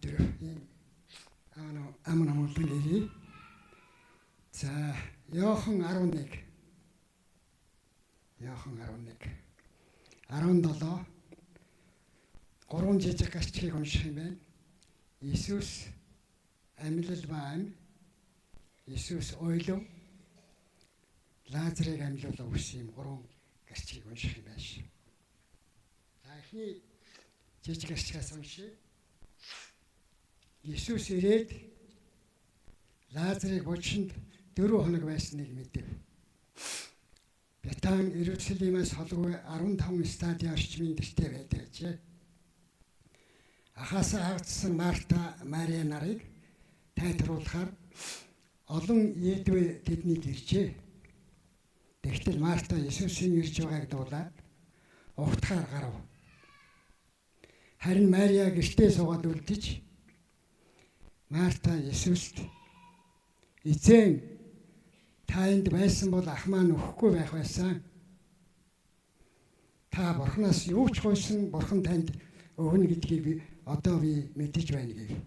өнөөдөр ам намуудын ирээ. За Иохан 11 17 гурван жижиг гачгийг унших юм байна. Иесус амьлал ба ам, Иесус ойлов, Лазарыг амьлуулав гэсэн гурван гачгийг унших юм байна. За эхний жижиг гачгаас уншия. Иесус ирээд Лазарыг булчинд 4 хоног байсныг мэдэв. Бетан Иерусалимаас холгүй 15 стадийн орчмын гэртээ байдаг. Ахаасаа хагдсан Марта, Мария нарыг тайлруулахаар олон Иедвэ тэднийг иржээ. Тэгтэл Марта Иесусийн ирж байгааг дуулаад угтахаар гарав. Харин Мария гэртээ суугаад үлдэж Марта Иесуст "Эзэн, та энд байсан бол ах маань өөхгүй байх байсан. Та Бурханаас юу ч гуйсан Бурхан танд өгнө гэдгийг би мэдэж байна" гэв.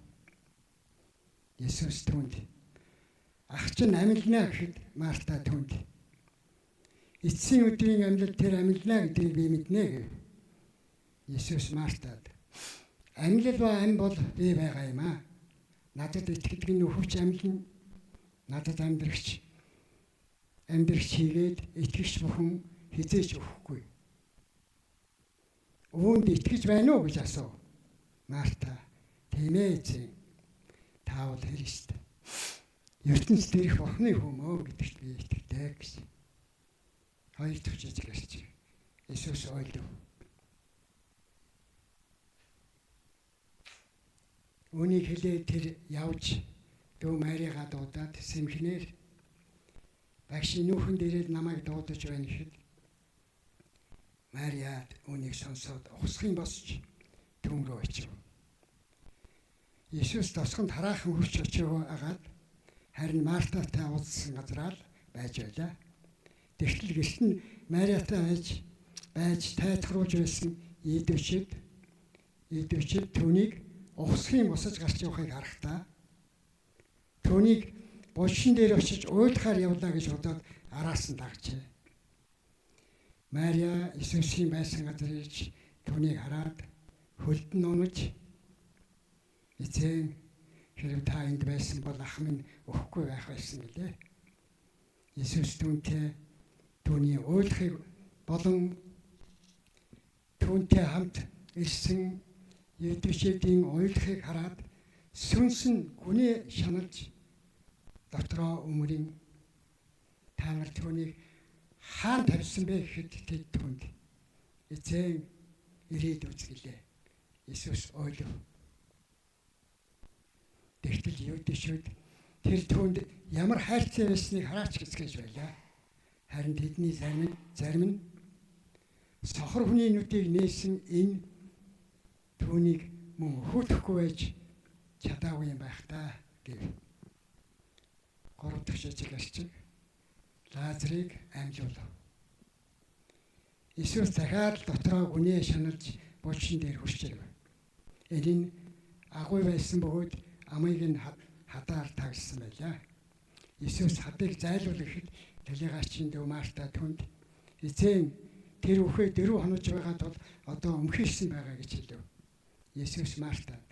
Иесус түүнд "Ах чинь амьлна" гэхэд Марта түүнд "Эцсийн өдрийн амьлал тэр амьлна гэдгийг би мэднэ" гэв. Иесус Мартад "Амьлал ба ам бол би байгаа юм аа. Надад итгэдэг нь өвч амьлна. Надад амьдрагч хийгээд итгэгч бүхэн хизээч өвөхгүй. Үүнд итгэж байна уу гэж асуув. Марта "Тийм ээ эзэн. Та бол Христ. ертөнцид ирэх Бурхны хүмөө гэдэгт би итгэдэг" гэсэн. Хоёр дахь жижиг гэрч. Иесус ойлов. Үүнийг хэлээд тэр явж дүү Мариагаа дуудаад сэмхнээр "Багшийн нүүхэнд ирээд намайг дуудаж байна" гэхэд Мария үүнийг сонсоод ухсхийн босч түн рүү очив. Иесус тосгонд хараахан хурч очив агаад харин Мартатай уулзсан газраа л байж байлаа. Тэгтэл гэрт нь Мариатай байж тайлхруулж байсан Иедвчид түүнийг ухсхийн босож гарч явахыг харахтаа түүнийг булшин дээр очиж уйлахаар явлаа гэж бодоод араас нь дагжээ. Мария Иесусийн байсан газар ирж түүнийг хараад хөлд нь унаж "Эзэн, хэрэв та энд байсан бол ах минь өөхгүй байх байсан" гэлээ. Иесус түүний уйлахыг болон түүнтэй хамт ирсэн Иедвчидийн уйлахыг хараад сүнс нь гүнээ шаналж дотроо өмөрийн "Та нар түүнийг хаан тавьсан бэ" гэхэд тэд түүнд "Эзэн, ирээд үз" гэлээ. Иесус ойлов. Тэгтэл Иедвчид тэр түүнд ямар хайрцаг байсныг хараач гэж байлаа. Харин тэдний зарим нь сохор хүний нүдийг нээсэн энэ түүнийг мөн өхөхгүй байж чадаагүй юм байх та гэв. Гурав дахь жижиг гэрч Лазарыг амьлуулав. Иесус дахиад дотроо гүнээ шаналж булчин дээр хурч ирэв. Энэ нь агуй байсан бөгөөд амыг нь хадаар тагсан байлаа. Иесус хадыг зайлуулахад талигаачин дүү Марта түнд "Эзэн, тэр үхээ 4 хонож байгаа тул одоо өмхийсэн байгаа" гэж хэлв. Иесус Мартад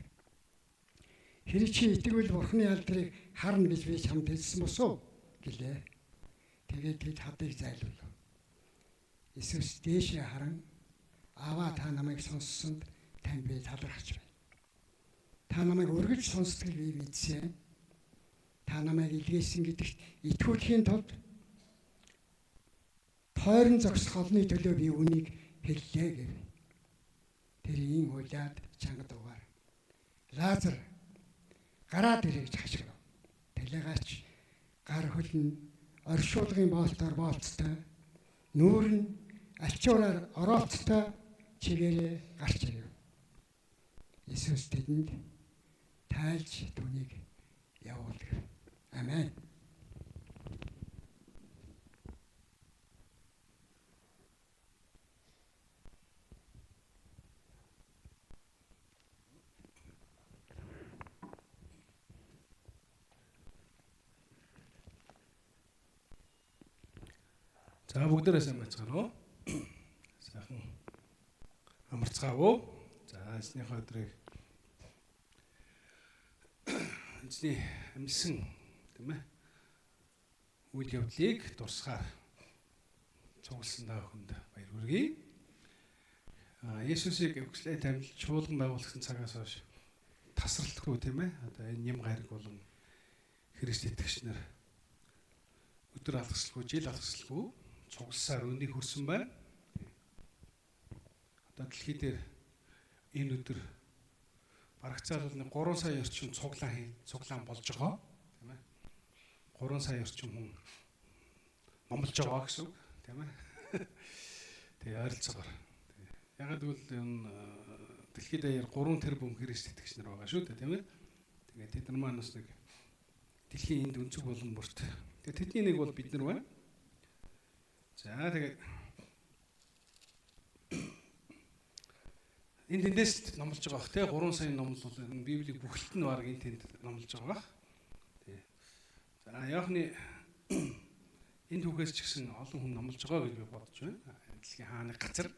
"Хэрэв чи итгэвэл Бурхны алдрыг харна гэж би чамд хэлсэн босуу" гэлээ. Тэгээд тэд хадыг зайлуулв. Иесус дээшээ харан "Аваа, та намайг сонссонд танд би талархаж байна. Та намайг өргөж сонсдгийг би мэдсэн. Та намайг илгээсэн гэдэгт итгүүлэхийн тулд тойрон зогсох олны төлөө би үнийг хэллээ" гэв. Тэр ийм уйлаад чанга дуугаар "Лазар, гараад ирэй" гэж хашгирав. Талигаач гар хөл нь оршуулгын боолтоор боолцтой, нүүр нь альчуураар орооцтой чигээрээ гарч ирэв. Иесус тэдэнд тайлж түүнийг явуулав. Амен. За бүгдээрээ сайн байцгаана уу? Сайхан амарцгаав. За эзнийхээ өдрийг эзний амьсан тийм ээ үйл явдлыг дурсахаар цугласан даа хүнд баяр хүргэе. Есүсийг өгслээ тамилж чуулган байгуулсан цагаас хойш тасралтгүй тийм ээ. Одоо энэ ням гариг болон Христ итгэгч нар өдөр алгасалгүй, жил алгасалгүй цугласаар өнийг хүрсэн байна. Одоо дэлхий дээр энэ өдөр барагцаалны 3 сая орчим цуглаан болж байгаа тийм ээ. 3 сая орчим хүн номлож байгаа гэсэн үг тийм ээ. Тэгээ ойролцоогоор. Ягаад гэвэл энэ дэлхийд даяар 3 тэрбум Христ итгэгч нар байгаа шүү дээ тийм ээ. Тэгээ тэд нар маань бас нэг дэлхийн энд өнцөг болон бүрт. Тэгээ тэдний нэг бол бид нар байна. За тэгээд энэ тэндээс номлож байгаа бах те 3 сая номл бол энэ Библийн бүхэлд нь баг энэ тэнд номлож байгаа бах. Тий. За яахны энэ түүхээс ч гэсэн олон хүн номлож байгаа гэж би бодож байна. Дэлхийн хааны газар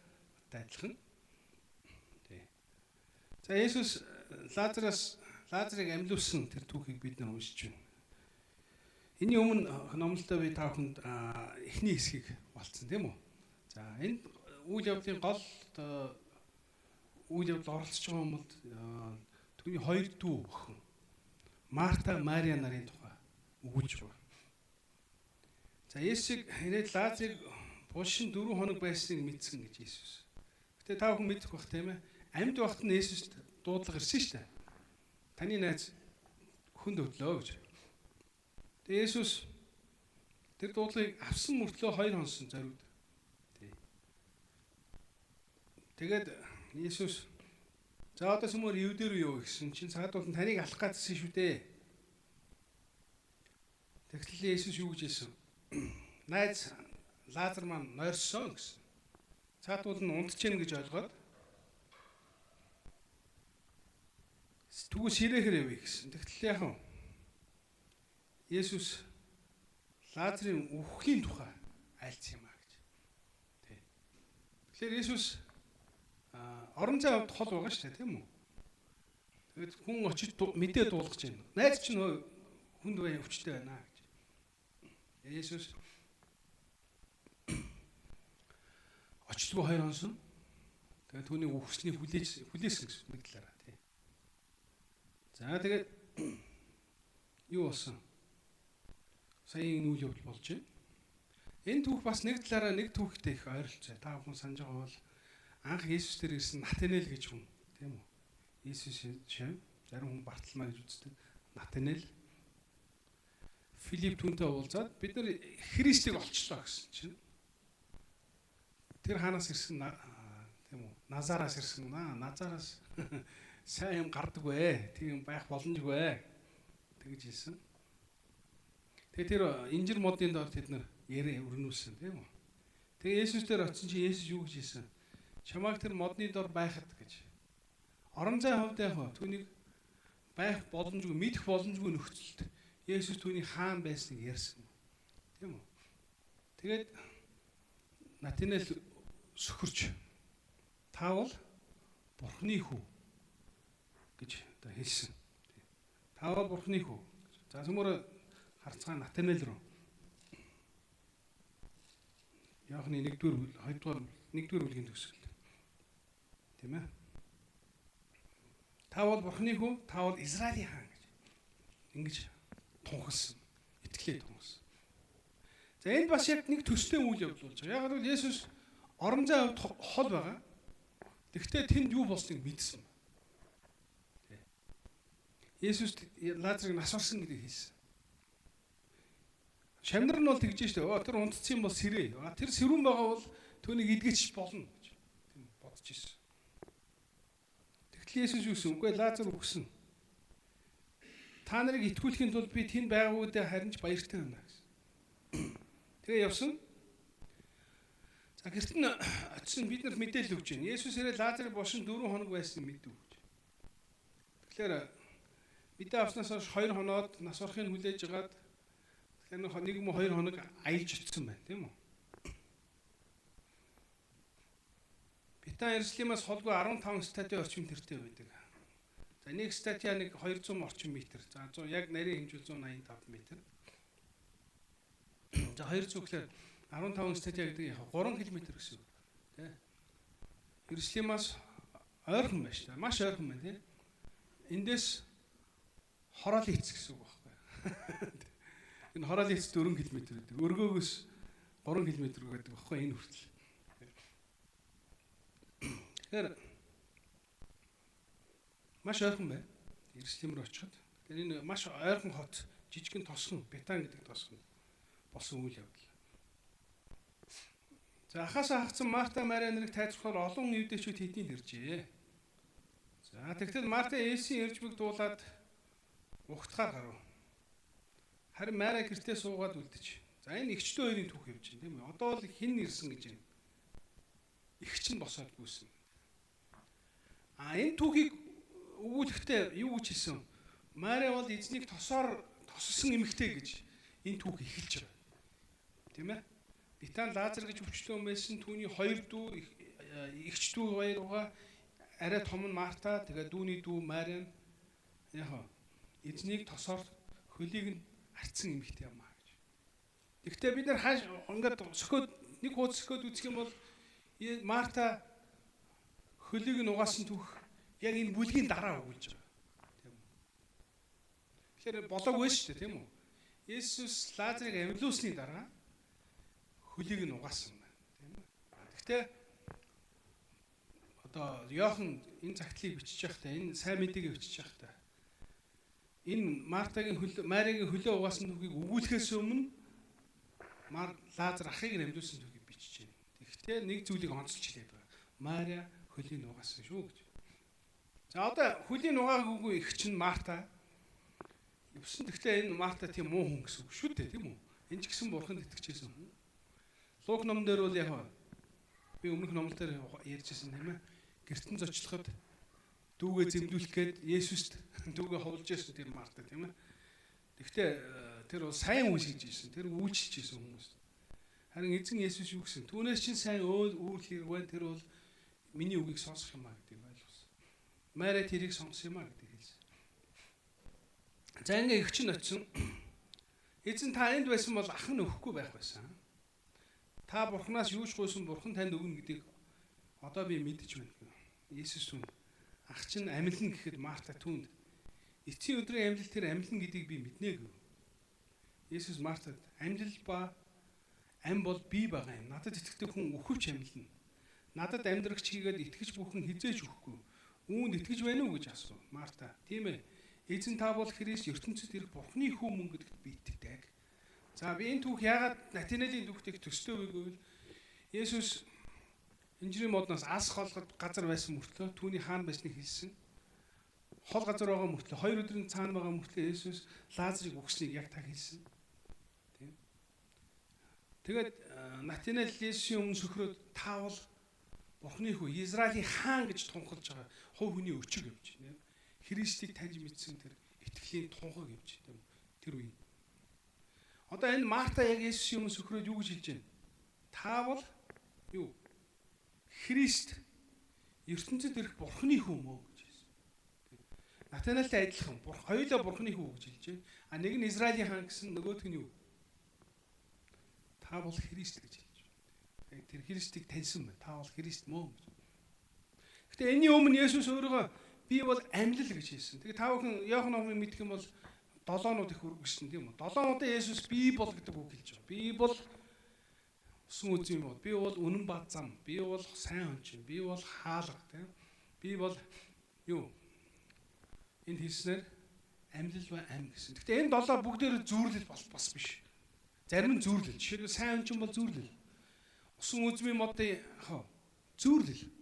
адилхан. Тий. За Есүс Лазарыг амьлуулсан тэр түүхийг бид нар уншиж байна. Энийн өмнө номлолтой би та бүхэнд эхний хэсгийг болцсон тийм үү? За энэ үйл явдлын гол үйл явдал оролцож байгаа юмд түүний хоёр дүү охин Марта, Мария нарын тухай өгүүлж байгаа. За Есүсийг ирээд Лазарыг булшин 4 хоног байсныг мэдсэн гэж Есүс. Гэтэ та бүхэн мэдэх бах тийм ээ. Амьд багт нь Есүст дуудлага ирсэн шүү дээ. Таны найз хүнд өглөө гэж. Тэгээ Есүс тэр дуудлагыг авсан мөртлөө 2 хонсон зориуд. Тэгээд Есүс за одоо сүмөр евдэр юу гэсэн чинь цаадуул нь таныг алах гэсэн шүү дээ. Тэгтэл Есүс юу гэж хэлсэн? Найз Лазар маань нойрсон гэсэн. Цаадуул нь унтчихээн гэж ойлгоод түгэл ширээхэр явъя гэсэн. Тэгтэл яах вэ? Есүс Лазарын үхлийн тухай айлцсан юм а гэж. Тий. Тэгэхээр Есүс орон зай авд хол байгаа шүү дээ, тийм үү? Тэгээд хүн очиж мэдээ дуулгаж байна. Найз чинь хүнд бай өвчтэй байна гэж. Есүс очилгүй 2 хонсон. Тэгээд түүний үхснийг хүлээсэн гэсэн нэг талаараа тий. За тэгээд юу болсон? Саяын үйл явдал болж байна. Энэ түүх бас нэг талаараа нэг түүхтэй их ойролцоо. Та бүхэн санаж байгаа бол анх Есүс дээр ирсэн Натанел гэж хүн, тийм үү? Есүс шив, зарим хүн Бартоломай гэж үздэг. Натанел. Филипп түүнтэй уулзаад бид нар Христийг олчлоо гэсэн чинь. Тэр хаанаас ирсэн тийм үү? Назараас ирсэн. Назараас сайн юм гардаг вэ? Тийм байх боломжгүй. Тэгж хэлсэн. Тэгээ тэр инжир модын доор тэд нар ярэ өрнүүлсэн тийм үү. Тэгээ Есүс дээр очсон чи Есүс юу гэж хэлсэн? Чамайг тэр модны доор байхад гэж. Орон зай хувьд яг түүнийг байх боломжгүй, мэдэх боломжгүй нөхцөлд Есүс түүний хаан байсныг ярьсан. Тийм үү. Тэгээд Натанел сөхөрч та бол Бурхны хүү гэж одоо хэлсэн. Та бол Бурхны хүү. За сүмөр харцгаа Натанел руу. Яахны 1-р бүлгийн төгсгөл. Тийм ээ. Та бол Бурхны хүү, та бол Израилийн хаан гэж. Ингэж тунхагласан. Итгэлээ тунхагласан. За энэ бас яг нэг төстэй үйл явдал болж байгаа. Яг л Есүс орон зай хувьд хол байгаа. Тэгвэл тэнд юу болсныг мэдсэн. Есүс Лазарыг нас орсон гэдгийг хэлсэн. Шамнар нь бол тэгж штэ. Тэр унтцсан бол сэрээ. Тэр сэрүүн байгаа бол түүнийг идгэж болно гэж тийм бодож ирсэн. Тэгтэл Есүс юу гэсэн? Үгүй Лазар өгсөн. Та нарыг итгүүлэхийн тулд би тэнд байгаагуудаа харинч баяртай байна гэсэн. Тэгээ явсан. За гэрт нь очисон бид нарт мэдээлэл өгч байна. Есүс ирээд Лазарын бошин 4 хоног байсныг мэдв гэж. Тэгэхээр мэдээ авснаас хойш 2 хоноод нас орохыг хүлээж агаад тэгэхээр нэг юм 2 хоног аялж очсон байна, тийм үү? Битан Иерусалимаас холгүй 15 стадио орчим тэртээ байдаг. За нэг стадио нэг 200 орчим метр. За 100 яг нарийн хэмжүүл 185 метр. За 200 гэхээр 15 стадио гэдэг яг 3 км гэсэн үг. Тэ. Иерусалимаас ойрхон байна шүү дээ. Маш ойрхон байна тий. Эндээс хороол хийц гэсэн үг байхгүй. Энэ хороол хийц 4 км гэдэг. Өргөөгөөс 3 км гэдэг байхгүй энэ хүртэл. Тэгэхээр маш ойрхон байна. Иерусалим руу очиход. Тэгэхээр энэ маш ойрхон хот, жижигхэн тосгон, Бетан гэдэг тосгон болсон үйл явдал. За ахаасаа хагцсан Марта Мариа нарыг тайлбарлахаар олон юудэчүүд хэдийн иржээ. За тэгтэл Марта Есүсийн иржбэг дуулаад ухтахаар гарав. Харин Мариа гэртээ суугаад үлдэж. За энэ эгчдэн хоёрын түүх явж байна тийм үү? Одоо бол хэн ирсэн гэж байна? Игч нь босоод гүйсэн. Энэ түүхийг өгүүлэхдээ юу гэж хэлсэн? Мариа бол эзнийг тосоор тоссон эмэгтэй гэж энэ түүх эхэлж байгаа. Тийм ээ? Битан Лазар гэж өвчлөө байсан түүний хоёр дүү эгч дүү хоёр угаа арай том нь Марта тэгээ дүүний дүү Мариан яг эзнийг тосоор хөлийг нь арцсан эмэгтэй юм аа гэж. Гэхдээ бид нар хааш ингээд сөхөөд нэг хуудас сөхөөд үзэх юм бол Марта хөлийг нь угаасан түүх яг энэ бүлгийн дараа өгүүлж байгаа. Тийм үү? Тэгэхээр болоогүй шүү дээ, тийм үү? Есүс Лазарыг амьлуулсны дараа хөлийг нь угаасан байна, тийм үү? Гэхдээ одоо Иохан энэ загтлыг бичиж байхдаа энэ сайн мэдээгээ бичиж байхдаа энэ Мартагийн Мариагийн хөлөө угаасан түүхийг өгүүлэхээс өмнө Лазар ахыг нь амьлуулсан түүхийг бичиж байна. Гэхдээ нэг зүйлийг онцолж хэлээд байгаа. Мариа хөлийг угаасан шүү гэж. За одоо хөлийн угаагүйгүй их чинь Марта. Юусэн гэхдээ энэ Марта тийм муу хүн гэсэн үг шүү дээ, тийм үү? Энэ ч гэсэн бурханд итгэжсэн хүн. Луг ном дээр бол яг би өмнөх номлол дээр ярьжсэн тийм ээ. Гэртэн зочлоход дүүгээ зэмлүүлэх гээд Есүст дүүгээ ховлж ирсэн тэр Марта тийм ээ. Гэхдээ тэр бол сайн үйл хийж ирсэн. Тэр үйлчилж ирсэн хүмүүс. Харин эзэн Есүс юу гэсэн? Түүнээс чинь сайн үйл хэрэг байна. Тэр бол миний үгийг сонсох юм аа гэдэг ойлгосон. Мариа тэрийг сонсох юм аа гэдэг хэлсэн. За ингээ их чинь очисон. Эзэн та энд байсан бол ах нь өгөхгүй байх байсан. Та бурхнаас юу ч гуйсан бурхан танд өгнө гэдгийг одоо би мэдэж байна. Есүс түн ах чинь амьлна гэхэд Марта түнд эцсийн өдрийн амьлал тэр амьлна гэдгийг би мэднэ гэв. Есүс Мартад амьлал ба ам бол би байгаа юм. Надад итгэдэг хүн өхөвч амьлна. Надад амьдрагч хийгээд итгэж бүхэн хизээж өгөхгүй. Үүнд итгэж байна уу гэж асуув Марта. Тийм ээ. Эзэн та бол Христ ертөнцид ирэх Бурхны хүү мөн гэдэгт би итгэдэг. За би энэ түүх яагаад Натинелийн түүхтэйг төстэй вэ гэвэл Есүс инжирийн модноос ас холгод газар байсан мөртлөө түүний хаан байсныг хэлсэн. Хол газар байгаа мөртлөө 2 өдрийн цаана байгаа мөртлөө Есүс Лазарыг үгснийг яг та хэлсэн. Тийм. Тэгээд Натинел Есүсийн өмнө сөхрөөд та бол Бурхны хүү Израилийн хаан гэж тунхалж байгаа хувь хүний өчиг явж байна. Христийг таньж мэдсэн тэр итгэлийн тунхаг явж байна. Тэр үе. Одоо энэ Марта яг Есүсийн өмнө сөхрөөд юу гэж хэлж байна? Та бол юу? Христ ертөнцид ирэх Бурхны хүү мөө гэж хэлсэн. Натаналтай адилхан. Хоёулаа Бурхны хүү гэж хэлж байна. А нэг нь Израилийн хаан гэсэн нөгөөх нь юу? Та бол Христ гэж хэлж байна. Тэр Христийг таньсан байна. Та бол Христ мөө гэж. Гэтэ энэний өмнө Есүс өөрийгөө би бол амьлал гэж хэлсэн. Тэгээ та бүхэн Иохан номыг мэдэх юм бол 7 нууд их үргэлжсэн тийм үү? 7 нуудаа Есүс би бол гэдэг үг хэлж байгаа. Би бол усан үзэн юм бол би бол үнэн ба зам. Би бол сайн хүн. Би бол хаалга тийм. Би бол юу? Энд хэлснээр амьлал ба ам гэсэн. Гэтэ энэ 7 бүгдээр зүүрлэл бас биш. Зарим нь зүүрлэл. Жишээлбэл сайн хүн бол зүүрлэл. Усан үзмийн модын зүүрлэл.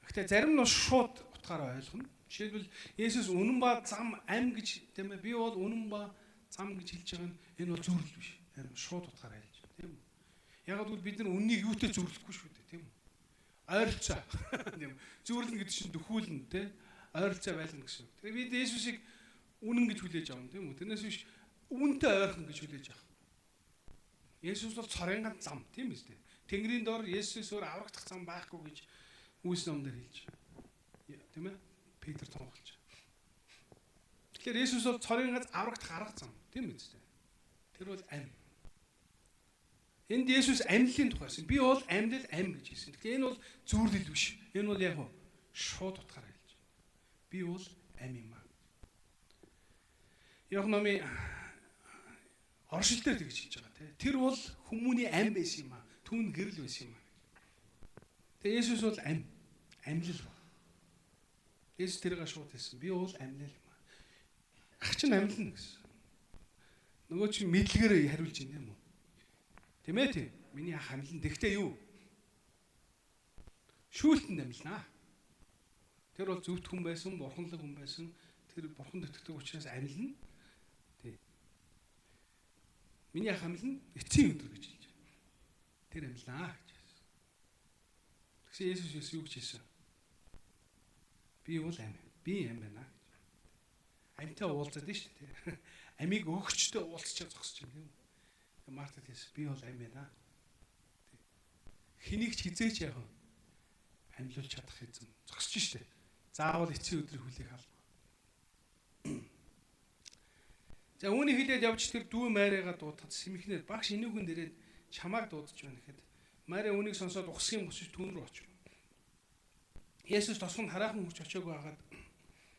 Гэтэ зарим нь шууд утгаараа ойлгоно. Жишээлбэл Есүс үнэн ба зам ам гэж тийм ээ би бол үнэн ба зам гэж хэлж байгаа нь энэ бол зүүрлэл биш. Харин шууд утгаараа хэлж байна тийм үү? Яг л бид нар үннийг юутай зүүрлэхгүй шүү дээ тийм үү? Ойролцоо тийм зүүрлэн гэдэг чинь дөхүүлнэ тийм ойролцоо байлгана гэсэн. Тэгээ бид Есүсийг үнэн гэж хүлээж авна тийм үү? Тэрнээс биш үнтэй ойрхон гэж хүлээж авах. Есүс бол цорын ганц зам тийм үү? Тэнгэрийн дор Есүсөөр аврагдах зам байхгүй гэж Үлс номдэр хэлж. Тийм ээ? Петр тунгалж. Тэгэхээр Есүс бол цорын газ аврагдах арга зам. Тийм биз дээ. Тэр бол амь. Энд Есүс амьдлын тухайсан. Би бол амьд амь гэж хэлсэн. Тэгэхээр энэ бол зүүрлэл биш. Энэ бол яг шууд утгаараа хэлж байна. Би бол амь юм аа. Яг номын оршил дээр тэгж хэлж байгаа тийм. Тэр бол хүмүүний амь байсан юм аа. Түүн гэрэл байсан юм аа. Тэгээ Есүс бол амь. Амьлал ба. Есүс тэрийг шууд хэлсэн. Би бол амьлал юм аа. Ах чинь амьлна гэсэн. Нөгөө чинь мэдлэгээр хариулж байна юм уу? Тийм ээ тийм. Миний ах амьлна. Тэгтээ юу? Шүүлтэнд амьлнаа. Тэр бол зөвхт хүн байсан, бурханлаг хүн байсан. Тэр бурханд итгэдэг учраас амьлна. Тий. Миний ах амьлна. Эцсийн өдөр гэж хэлж байна. Тэр амьлнаа гэж хэлсэн. Тэгсэн Есүс юу гэж хэлсэн? Би бол амь. Би амь байна гэж. Амьтаа уулзаад нь шүү дээ. Амийг өгчтэй уулзчаад зогсож байна юм. Марта хэлсэн би бол амь байна. Хэнийг ч хизээч яах вэ? Амьлуулж чадах эзэн зогсож штэ. Заавал эцсийн өдрийг хүлээх алба. За үүний хэлээд явж тэр дүү Маригаа дуудахад сэмхнээр багш энүүхэн дээрээ чамааг дуудаж байна гэхэд Мари үүнийг сонсоод ухсхийн босч түүн рүү очив. Есүс тосгонд хараахан хүч очиагүй хагаад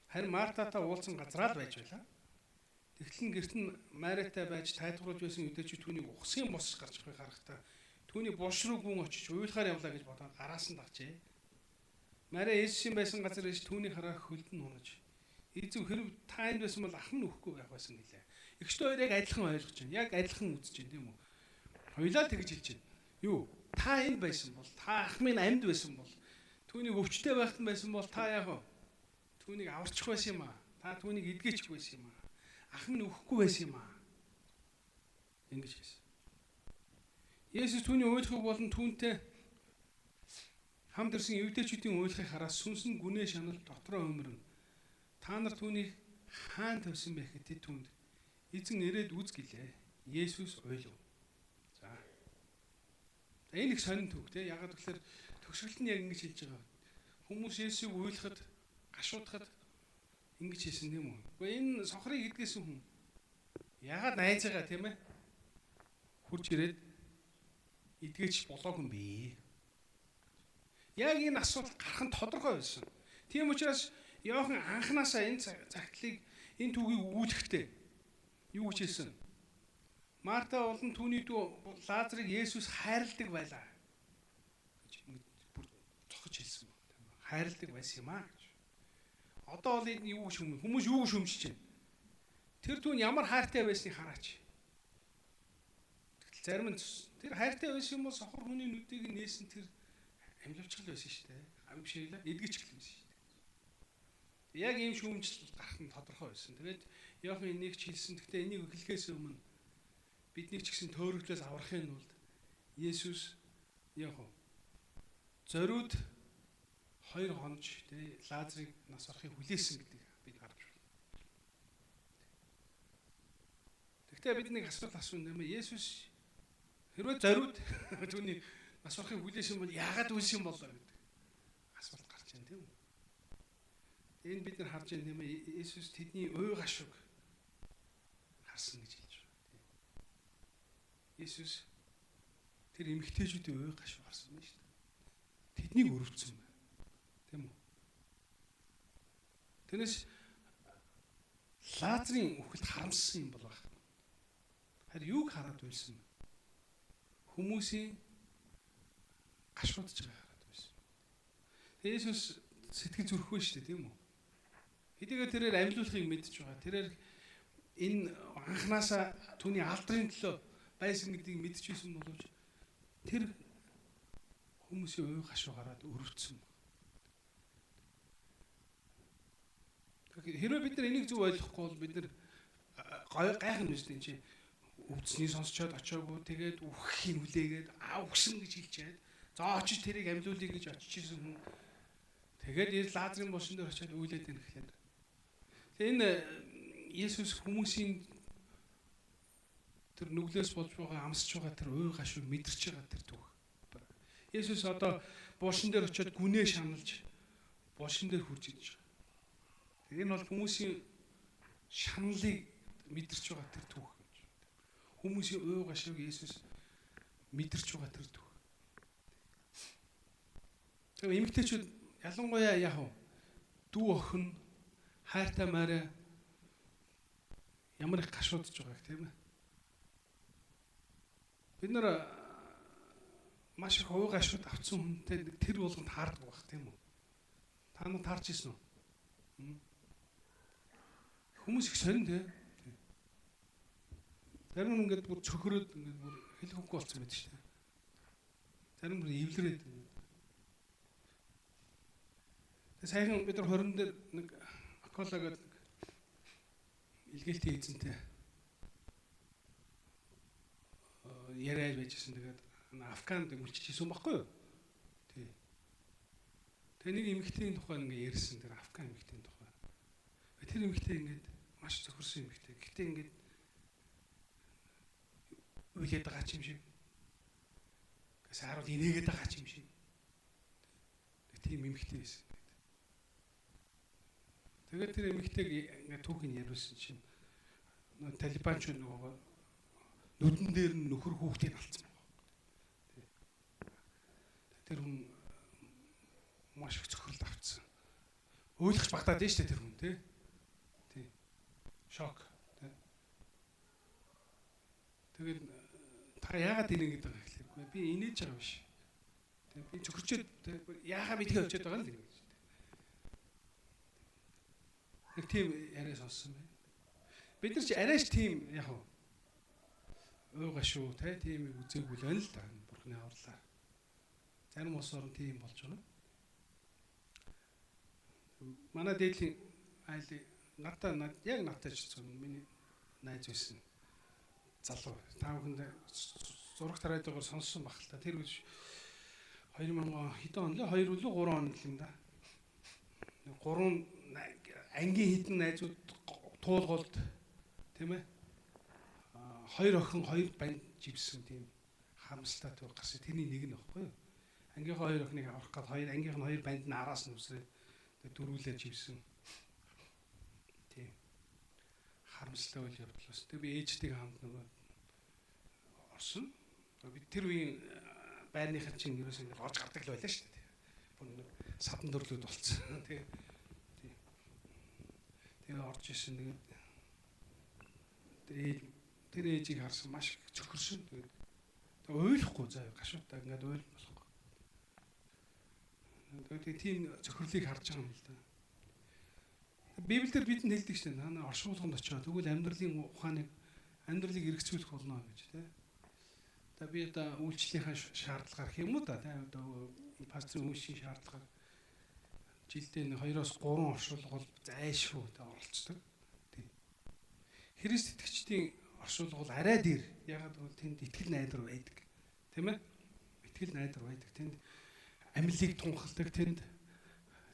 харин Мартатай уулзсан газраа л байж байлаа. Тэгтлэн гэрт нь Маритай байж тайлбарлаж байсан үдээч түүнийг ухсхийн босч гарч байгааг харахтаа түүний булш руу гүн очиж уйлахаар явлаа гэж бодоод араас нь дагчээ. Мари Есүсийн байсан газар иш түүнийг хараад хөлдөн унаж эзэн хэрв та энд байсан бол ах нь өхгүй байх байсан гэлээ. Эгчтэй хоёр яг адилхан ойлгож байна. Яг адилхан үзэж байна тийм үү? Хоёлаа тэгж хэлж байна. Юу? Та энд байсан бол та ах минь амьд байсан бол түүнийг өвчтэй байхтан байсан бол та яг түүнийг аварчих байсан юм аа. Та түүнийг эдгээчих байсан юм аа. Ах минь өгөхгүй байсан юм аа. Ингэж хэлсэн. Есүс түүний уйлахыг болон түүнтэй хамт ирсэн евдээчүүдийн уйлахыг хараад сүнсэн гүнээ шанал дотроо өмөрнө. Та нар түүнийг хаан тавьсан бэ гэхэд түүнд эзэн ирээд үз гэлээ. Есүс уйлав. За. Энэ их сонин түүх те. Ягаад гэвэл төгсгөлт нь яг ингэж хэлж байгаа. Хүмүүс Есүсийг уйлахад, гашуудахад ингэж хийсэн юм уу? Гэхдээ энэ сохрыг идгээсэн хүн ягаад найз байгаа тийм ээ? Хурж ирээд идгээч болоогүй юм бэ? Яг энэ асуудал гарах нь тодорхой байсан. Тийм учраас Иохан анханасаа энэ загтлыг энэ түүхийг өгүүлэхдээ юу гэж хэлсэн? Марта болон түүний дүү Лазарыг Есүс хайрладаг байлаа гэж бүр цохож хэлсэн. Хайрладаг байсан юм аа гэж. Одоо бол энэ юу гэж хүмүүс юу гэж хөмжиж байна? Тэр түүн ямар хайртай байсныг хараач. Тэгтэл зарим нь тэр хайртай байсан юм бол сохор хүний нүдийг нээсэн тэр амьлавчгал байсан шүү дээ. Ам бишээ эдгэж эхэлсэн шүү дээ. Яг ийм шүүмжлэл гарах нь тодорхой байсан. Тэгээд Иохан энийг ч хэлсэн. Гэхдээ энийг эхлэхээс өмнө бидний ч гэсэн төөрөгдлөөс аврахын тулд Есүс яг зориуд 2 хонож тий Лазарыг нас орохыг хүлээсэн гэдгийг бид харж байна. Гэхдээ бид нэг асуулт асуух юм. Есүс хэрвээ зориуд түүний нас орохыг хүлээсэн бол яагаад үлсэн болоо гэдэг асуулт гарч байна тийм үү? Энэ бид нар харж байгаа юм. Есүс тэдний уй гашууг харсан гэж хэлж байна. Есүс тэр эмэгтэйчүүдийн уй гашууг харсан байна шүү дээ. Тэднийг өрөвцсөн байна. Тийм үү? Тэрнээс Лазарын үхэлд харамссан юм бол баг. Харин юуг хараад байсан бэ? Хүмүүсийн гашуудж байгааг хараад байсан. Есүс сэтгэл зүрхгүй шүү дээ, тийм үү? Хэдийгээр тэрээр амьлуулахыг мэдж байгаа. Тэрээр энэ анханасаа түүний алдрын төлөө байсан гэдгийг мэдчихсэн боловч тэр хүмүүсийн уй гашуу гараад өрөвцсөн. Хэрвээ бид нар энийг зөв ойлгохгүй бол бид нар гайхна мэт энэ чинь өвдсний сонсчоод очоогүй тэгээд үхэхийг хүлээгээд үхсэн гэж хэлчихэд за очиж тэрийг амьлуулъя гэж очижсэн хүн тэгээд Лазарын бошин дээр очиад үйлээд байна гэхээр энэ Есүс хүмүүсийн тэр нүглээс болж байгаа амсч байгаа тэр уй гашууг мэдэрч байгаа тэр түүх. Есүс одоо булшин дээр очиод гүнээ шаналж булшин дээр хурж идэж байгаа. Энэ бол хүмүүсийн шаналлыг мэдэрч байгаа тэр түүх гэж. Хүмүүсийн ой гашиг Есүс мэдэрч байгаа тэр түүх. Тэгээ эмэгтэйчүүд ялангуяа яг дүү охин хайртай маарай ямар их гашуудж байгааг тийм ээ. Бид нар маш их ой гашууд авцсан хүнтэй тэр болгонд хаардаг баг тийм үү? Та нар таарч ирсэн үү? Хүмүүс их сонин тийм. Зарим ингээд бүр цөхрөөд ингээд бүр хэл хөнгө болсон байдаг шүү дээ. Зарим бүр эвлэрээд. Тэгээ саяхан бид нар хорон дээр нэг акола гэдэг илгээлтийн эзэнтэй яриад байжсэн. Тэгээд Афганд мөлчиж исэн байхгүй юу? Тий. Тэгээ нэг эмэгтэйн тухай ингээ ярьсан тэр Афган эмэгтэйн тухай. Тэр эмэгтэй ингээд маш зөвхөрсөн эмэгтэй. Гэхдээ ингээд үлээд байгаа ч юм шиг. Гэвч харуул инээгээд байгаа ч юм шиг. Тийм эмэгтэй байсан. Тэгээд тэр эмэгтэйг ингээд түүхийг яриулсан чинь талибанч нөгөө нүдэн дээр нь нөхөр хүүхдийг алдсан байна. Тэр хүн маш их цохролд авцсан. Ойлгож багтаад байна шүү дээ тэр хүн тий. Шок тий. Тэгээд та яагаад инээд байгаа гэхлээр би инээж байгаа биш. Тэг би цохирчод яахаа мэдхээ очиод байгаа л гэж. Нэг тийм яриа сонссон байна. Бид нар ч арайш тийм яг уугаа шүү те тийм үзээгүй л байна л да. Бурхны авралаар. Зарим улс орн тийм болж байна. Манай дээдлийн айлын яг надтай ч зөв миний найз байсан залуу. Та бүхэнд зураг тараад байгааг сонссон баг л та. Тэр үеч 2000 хэдэн он л 2 үлээ 3 он л юм да. 3 ангийн хитэн найзууд туулголд тийм ээ. 2 охин 2 банд живсэн тийм хамсалтай төв гарсан. Тэрний нэг нь баггүй юу? Ангийнхаа 2 охиныг аврах гал 2 ангийнх нь 2 банд нь араас нь үсрээд дөрвөлээ живсэн. Тийм. Харамсалтай үйл явдал бас. Тэг би ээжтэйг хамт нөгөө орсон. Би тэр үеийн байрныхан чинь ерөөсөө ингэ орж гардаг л байлаа шүү дээ. Бүр нэг садан дөрлөд болцсон. Тэгээ орж исэн тэгээд тэр ээжийг харсан маш цөхөрсөн. Тэгээд ойлгохгүй заа гашуудаа ингээд ойлгохгүй. Тэгээд тийм цөхрлийг харж байгаа юм л да. Библиэлд бидэнд хэлдэг шүү дээ. Та оршуулганд очиод тэгвэл амьдралын ухааныг амьдралыг эргэцүүлэх болно гэж тий. За би одоо үйлчлэлийнхаа шаардлагаар юм уу да тий. Одоо пастрын хүмүүсийн шаардлагаар жилдээ 2-3 оршуулга бол зайшгүй тэ оролцдог. Тий. Христ итгэгчдийн оршуулга бол арай дээр. Ягаад гэвэл тэнд итгэл найдар байдаг. Тийм ээ? Итгэл найдар байдаг. Тэнд амьлыг тунхалдаг тэнд.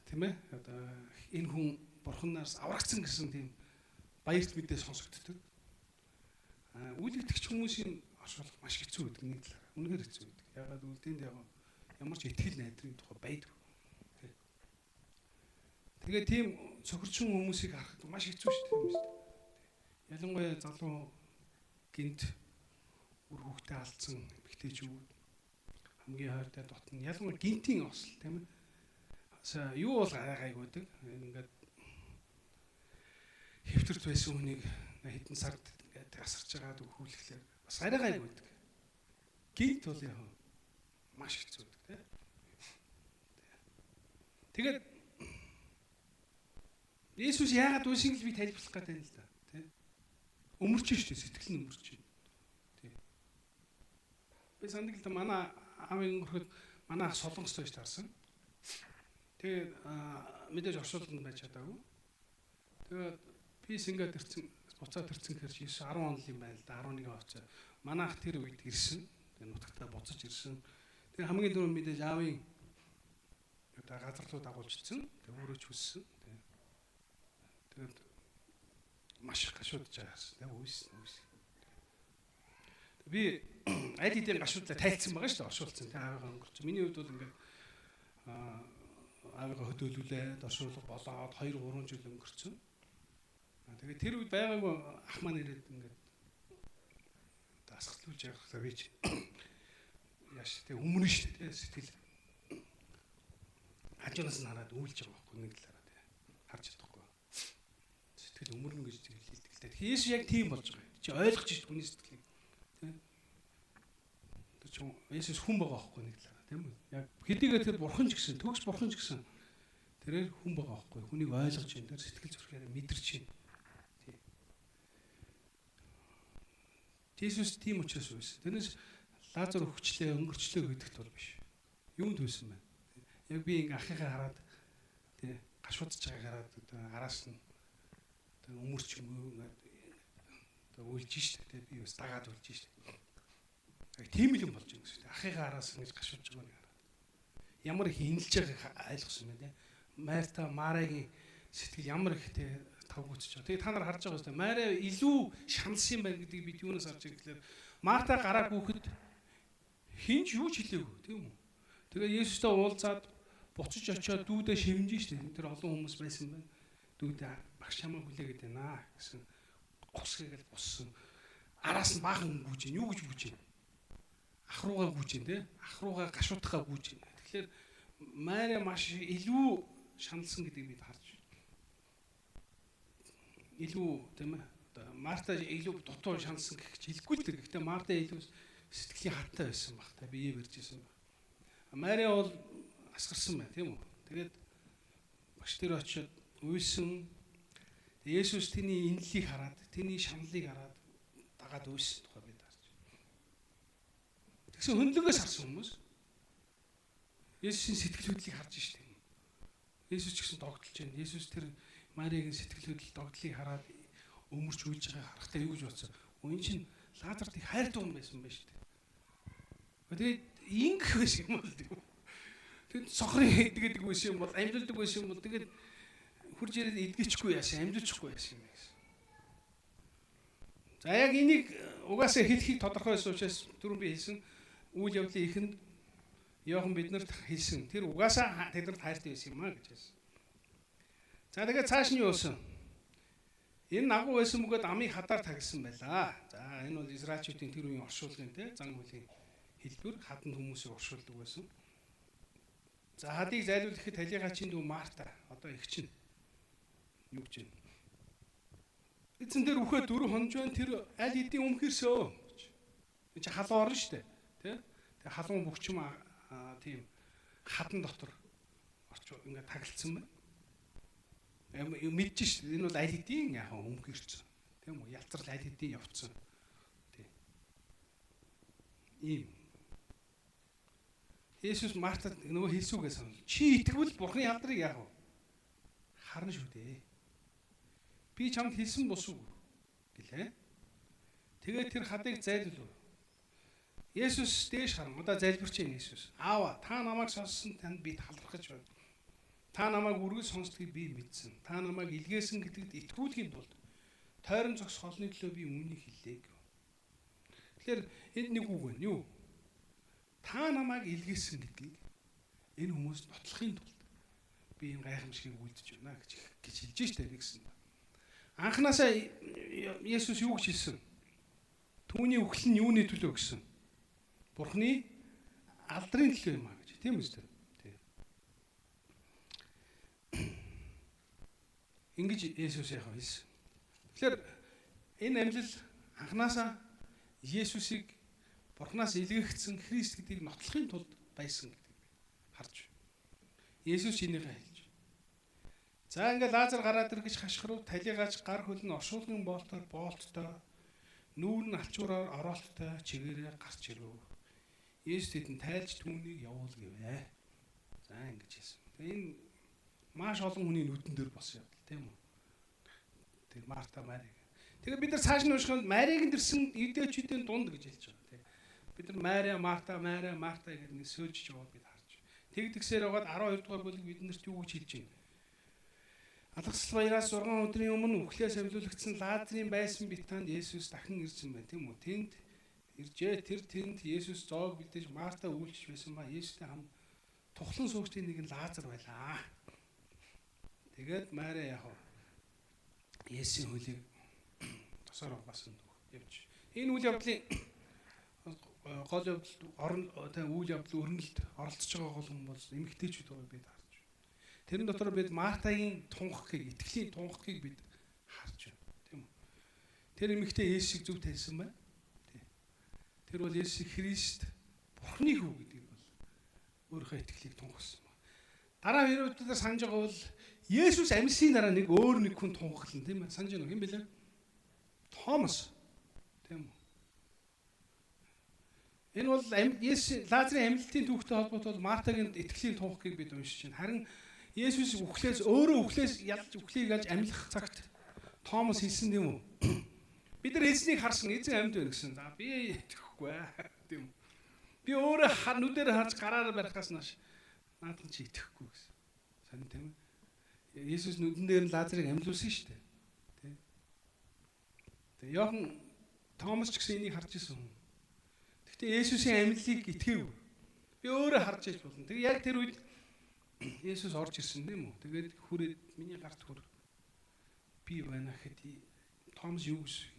Тийм ээ? Одоо энэ хүн бурханаас аврагдсан гэсэн тийм баярт мэдээ сонсогддог. Үйл итгэгч хүмүүсийн оршуулга маш хэцүү байдаг нэг талаараа. Үнэхээр хэцүү байдаг. Ягаад гэвэл тэнд ямар ч итгэл найдрын тухай байдаг. Тэгээ тийм цохирчин хүмүүсийг харахад маш хэцүү шүү дээ юм шүү дээ. Ялангуяа залуу гинт үр хөвгтөө алдсан эмэгтэйчүүд хамгийн хойртой дотн ялангуяа гинтийн осол тийм ээ. Аса юу бол гайг байдаг. Ингээд хэвтэрт байсан хүнийг хэдэн сард ингээд асарч байгаад өхүүлэхлээр бас арай гайг байдаг. Гинт бол яа маш хэцүү байдаг тийм. Тэгээд Есүс яагаад үсийг л би тайлбарлах гэдэг юм л да. Тэ? Өмөрч шүү дээ, сэтгэл нь өмөрч байна. Тэ. Би санддаг л да манай аавын өрхөд манай ах солонгост байж таарсан. Тэгээд мэдээж оршуулганд байж чадаагүй. Тэгээд би Сингапурт ирсэн, буцаад ирсэн хэрэг 10 он юм байна л да, 11 авцаа. Манай ах тэр үед ирсэн. Тэгээд нутагтаа буцаж ирсэн. Тэгээд хамгийн түрүү мэдээж аавын одоо газар руу дагуулчихсан. Тэгээд өөрөө ч хүссэн. Тэгээд маш их гашуудж байгаас. Тэг үйс. Би аль хэдийн гашуудлаа тайлцсан байгаа шүү дээ. Оршуулсан тий аавыгаа өнгөрч. Миний хувьд бол ингээд аавыгаа хөдөөлүүлээд оршуулга болоод 2 3 жил өнгөрцөн. Тэгээд тэр үед байгаагүй ах маань ирээд ингээд дасгалуулж явахлаа би чи яаш тий өмнө шүү дээ сэтгэл хажуунаас нь хараад үйлж байгаа байхгүй нэг талаараа тий харж чадахгүй. Сэтгэл өмөрнө гэж хэлдэг л дээ. Тэгэхээр Есүс яг тийм болж байгаа. Чи ойлгож ш хүний сэтгэлийг тий. Тэр чинь Есүс хүн байгаа байхгүй нэг талаараа тийм үү? Яг хэдийгээр тэр бурхан ч гэсэн төгс бурхан ч гэсэн тэрээр хүн байгаа байхгүй. Хүнийг ойлгож ин тэр сэтгэл зүрхээр мэдэрч ин. Есүс тийм учраас байсан. Тэрнээс Лазар өвчлээ, өнгөрчлөө гэдэгт бол биш. Юунд байсан бэ? Яг би ингээ ахыхаа хараад тий гашуудж байгааг хараад одоо араас нь одоо өмөрч юм уу одоо үйлж штэ тий би бас дагаад үйлж штэ. Яг тийм л юм болж байгаа юм шүү дээ. Ахыхаа араас ингэж гашуудж байгааг хараад. Ямар их инэлж байгааг ойлгосон юм бэ тий. Марта Марагийн сэтгэл ямар их тий тавгуутж байгаа. Тэгээ та нар харж байгаа шүү дээ. Мария илүү шаналсан юм байна гэдгийг бид юунаас харж байгаа гэхээр Марта гараа гүөхд хинч юу ч хэлээгүй тийм үү. Тэгээ Есүстэй уулзаад буцаж очиод дүүдээ шивнэж штэ. Тэр олон хүмүүс байсан байна. Дүүдээ багш хамаа хүлээгээд байна гэсэн госгийгэл буссан. Араас нь баахан гүйж юу гэж гүйж байна. Ах руугаа гүйж байна те. Ах руугаа гашуудахаа гүйж байна. Тэгэхээр Мария маш илүү шаналсан гэдгийг бид харж илүү тийм ээ Марта илүү дутуу шаналсан гэх хэлэхгүй л дээ. Гэхдээ Марта илүү сэтгэлийн хаттай байсан баг та бие барьжсэн баг. Мария бол асгарсан байна тийм үү. Тэгээд багш тэр очиод уйсан. Есүс тэний инэлийг хараад, тэний шаналлыг хараад дагаад уйсан тухай бид харж. Тэгсэн хөндлөгөөс харсан хүмүүс Есүсийн сэтгэл хөдлөлийг харж штеп. Есүс ч гэсэн догдолж байна. Есүс тэр Мариагийн сэтгэл хөдлөл догдлыг хараад өмөрч үйлж байгааг харахтаа юу гэж бодсон. Энэ чинь Лазарт их хайртай хүн байсан байж тээ. Тэгээд ингэх байсан юм бол тийм. Тэгэд сохрын идгээд байсан юм бол амжилтдаг байсан юм бол тэгээд хурж ирээд идгээчгүй яасан амжилтчихгүй байсан юм гэсэн. За яг энийг угаасаа хэлхийг тодорхой байсан учраас түрүүн би хэлсэн үйл явдлын ихэнд Йохан биднэрт хэлсэн. Тэр угаасаа тэднэрт хайртай байсан юм аа гэж хэлсэн. За тэгээд цааш нь юу болсон? Энэ нагуу байсан бөгөөд амыг хадаар тагилсан байлаа. За энэ бол Израильчүүдийн тэр үеийн оршуулгын те зан хүлийн хэлбэр хаданд хүмүүсийг оршуулдаг байсан. За хадыг зайлуулахад талигачийн дүү Марта одоо их чинь юу гэж байна? Эцэн дээр үхээ 4 хонож байна тэр аль хэдийн өмхөрсөө. Энэ чи халуун орно шүү дээ. Тэ? Тэгээ халуун бөхчм тийм хадан дотор орч ингээд таглцсан байна. Мэдж ш энэ бол аль хэдийн яг өмхөрсөн. Тийм үү? Ялцрал аль хэдийн явцсан. Тийм. Ийм. Есүс Мартад нөгөө хэлсүүгээ санал. Чи итгэвэл Бурхны алдрыг яах вэ? Харна шүү дээ. Би чамд хэлсэн босуу гэлээ. Тэгээд тэр хадыг зайлуулв. Есүс дээш харна. Одоо залбирч байна Есүс. Аава, та намайг сонссон танд би талархаж байна. Та намайг үргэлж сонсдгийг би мэдсэн. Та намайг илгээсэн гэдэгт итгүүлэхийн тулд тойрон зогс холны төлөө би үүнийг хэллээ гэв. Тэгэхээр энд нэг үг байна. Юу? Та намайг илгээсэн гэдгийг энэ хүмүүс нотлохын тулд би энэ гайхамшигыг үлдэж байна гэж хэлж штэ нэгсэн. Анханасаа Есүс юу гэж хэлсэн? Түүний үхэл нь юуны төлөө гэсэн? Бурхны алдрын төлөө юм а гэж. Тийм үстэй. Ингэж Есүс яах вэ? Тэгэхээр энэ амьлал анханасаа Есүсийг Бурханаас илгээгдсэн Христ гэдгийг нотлохын тулд байсан гэдгийг харж байна. Есүс энийгээ хэлж. За ингээд Лазар гараад иргэж хашгирав, талигаач гар хөл нь оршуулгын боолтоор боолттой, нүүр нь алчуураар ороолттой чигээрээ гарч ирэв. Есүс тэдэнд тайлж түүнийг явуул гэвэ. За ингэж хэлсэн. Энэ маш олон хүний нүдэн дээр болсон юм. Тийм үү? Тэр Марта Мари. Тэгээ бид нар цааш нь уншихад Марийг дэрсэн эдээчүүдийн дунд гэж хэлж байгаа тийм. Бид нар Марта гэдэг нэг сөөлж яваад бид харж. Тэгсээр байгаад 12 дугаар бүлэг биднэрт юу гэж хэлж байна? Алгасл баяраас 6 өдрийн өмнө үхлээс авилуулагдсан Лазарын байсан битаанд Есүс дахин ирсэн байна тийм үү? Тэнд иржээ. Тэр тэнд Есүс зоог бэлдэж Марта үйлчж байсан ба Есүстэй хам тухлан суугчдын нэг нь Лазар байлаа. Тэгээд Мариа яг Есүсийн хөлийг тосоор угаасан явж. Энэ үйл явдлын гол явдал үйл явдал өрнөлд оролцож байгаа гол хүн бол эмэгтэйчүүд байгаа бид харж байна. Тэрэн дотор бид Мартагийн тунхагийг, итгэлийн тунхагийг бид харж байна. Тийм үү? Тэр эмэгтэй Есүсийг зөв таньсан байна. Тэр бол Есүс Христ Бурхны хүү гэдэг бол өөрийнхөө итгэлийг тунхагсан байна. Дараа хэрвээ санаж байгаа бол Есүс амьсгийн дараа нэг өөр нэг хүн тунхаглан тийм ээ. Санаж байна уу? Хэн бэлээ? Томас. Тийм үү? Энэ бол Есүс Лазарын амьдлын түүхтэй холбоотой Мартагийн итгэлийн тунхагийг бид уншиж байна. Харин Есүс өөрөө үхлээс ялж үхлийг ялж амьлах цагт Томас хэлсэн юм уу? Бид нар эзнийг харсан эзэн амьд байна гэсэн. За би итгэхгүй тийм үү? Би өөрөө нүдээр харж гараараа барихаас нааш наадхан чи итгэхгүй гэсэн. Санин тийм ээ? Есүс нүдэн дээр нь Лазарыг амьлуулсан шүү дээ. Тэ. Тэгээ Йохан Томас ч гэсэн энийг харж ирсэн хүн. Гэхдээ Есүсийн амьдлыг итгэв. Би өөрөө харж иж болно. Тэгээ яг тэр үед Есүс орж ирсэн тийм үү? Тэгээд хүрээд миний гарт хүр. Би байна гэхэд Томас юу гэсэн?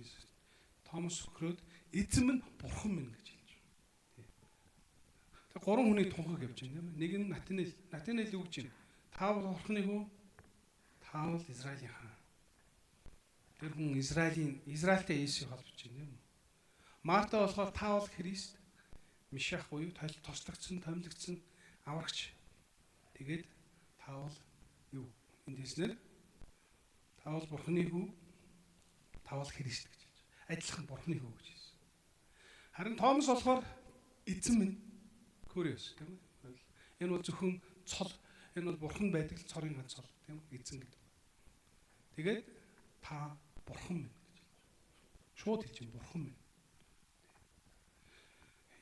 Томас өкрөөд эзэн минь бурхан минь гэж хэлж байна. Тэгээ гурван хүний тунхаг явж байна тийм үү? Нэг нь Натанел юу гэж байна? Та бол бурханы хүү? Та бол Израилийн хаан. Тэр хүн Израильтэй Есүсийг холбож байна тийм үү? Марта болохоор та бол Христ, Мишах буюу тослогдсон, томилогдсон аврагч. Тэгээд та бол юу? Эндээснээр та бол Бурханы хүү, та бол Христ гэж хэлж байна. Адилхан Бурханы хүү гэж хэлсэн. Харин Томас болохоор эзэн минь Куриос тийм үү? Энэ бол зөвхөн цол, энэ бол Бурхан байдаг цорын ганц цол тийм үү? Эзэн гэдэг. Тэгээд та Бурхан минь гэж хэлж байна. Шууд хэлж байна Бурхан минь.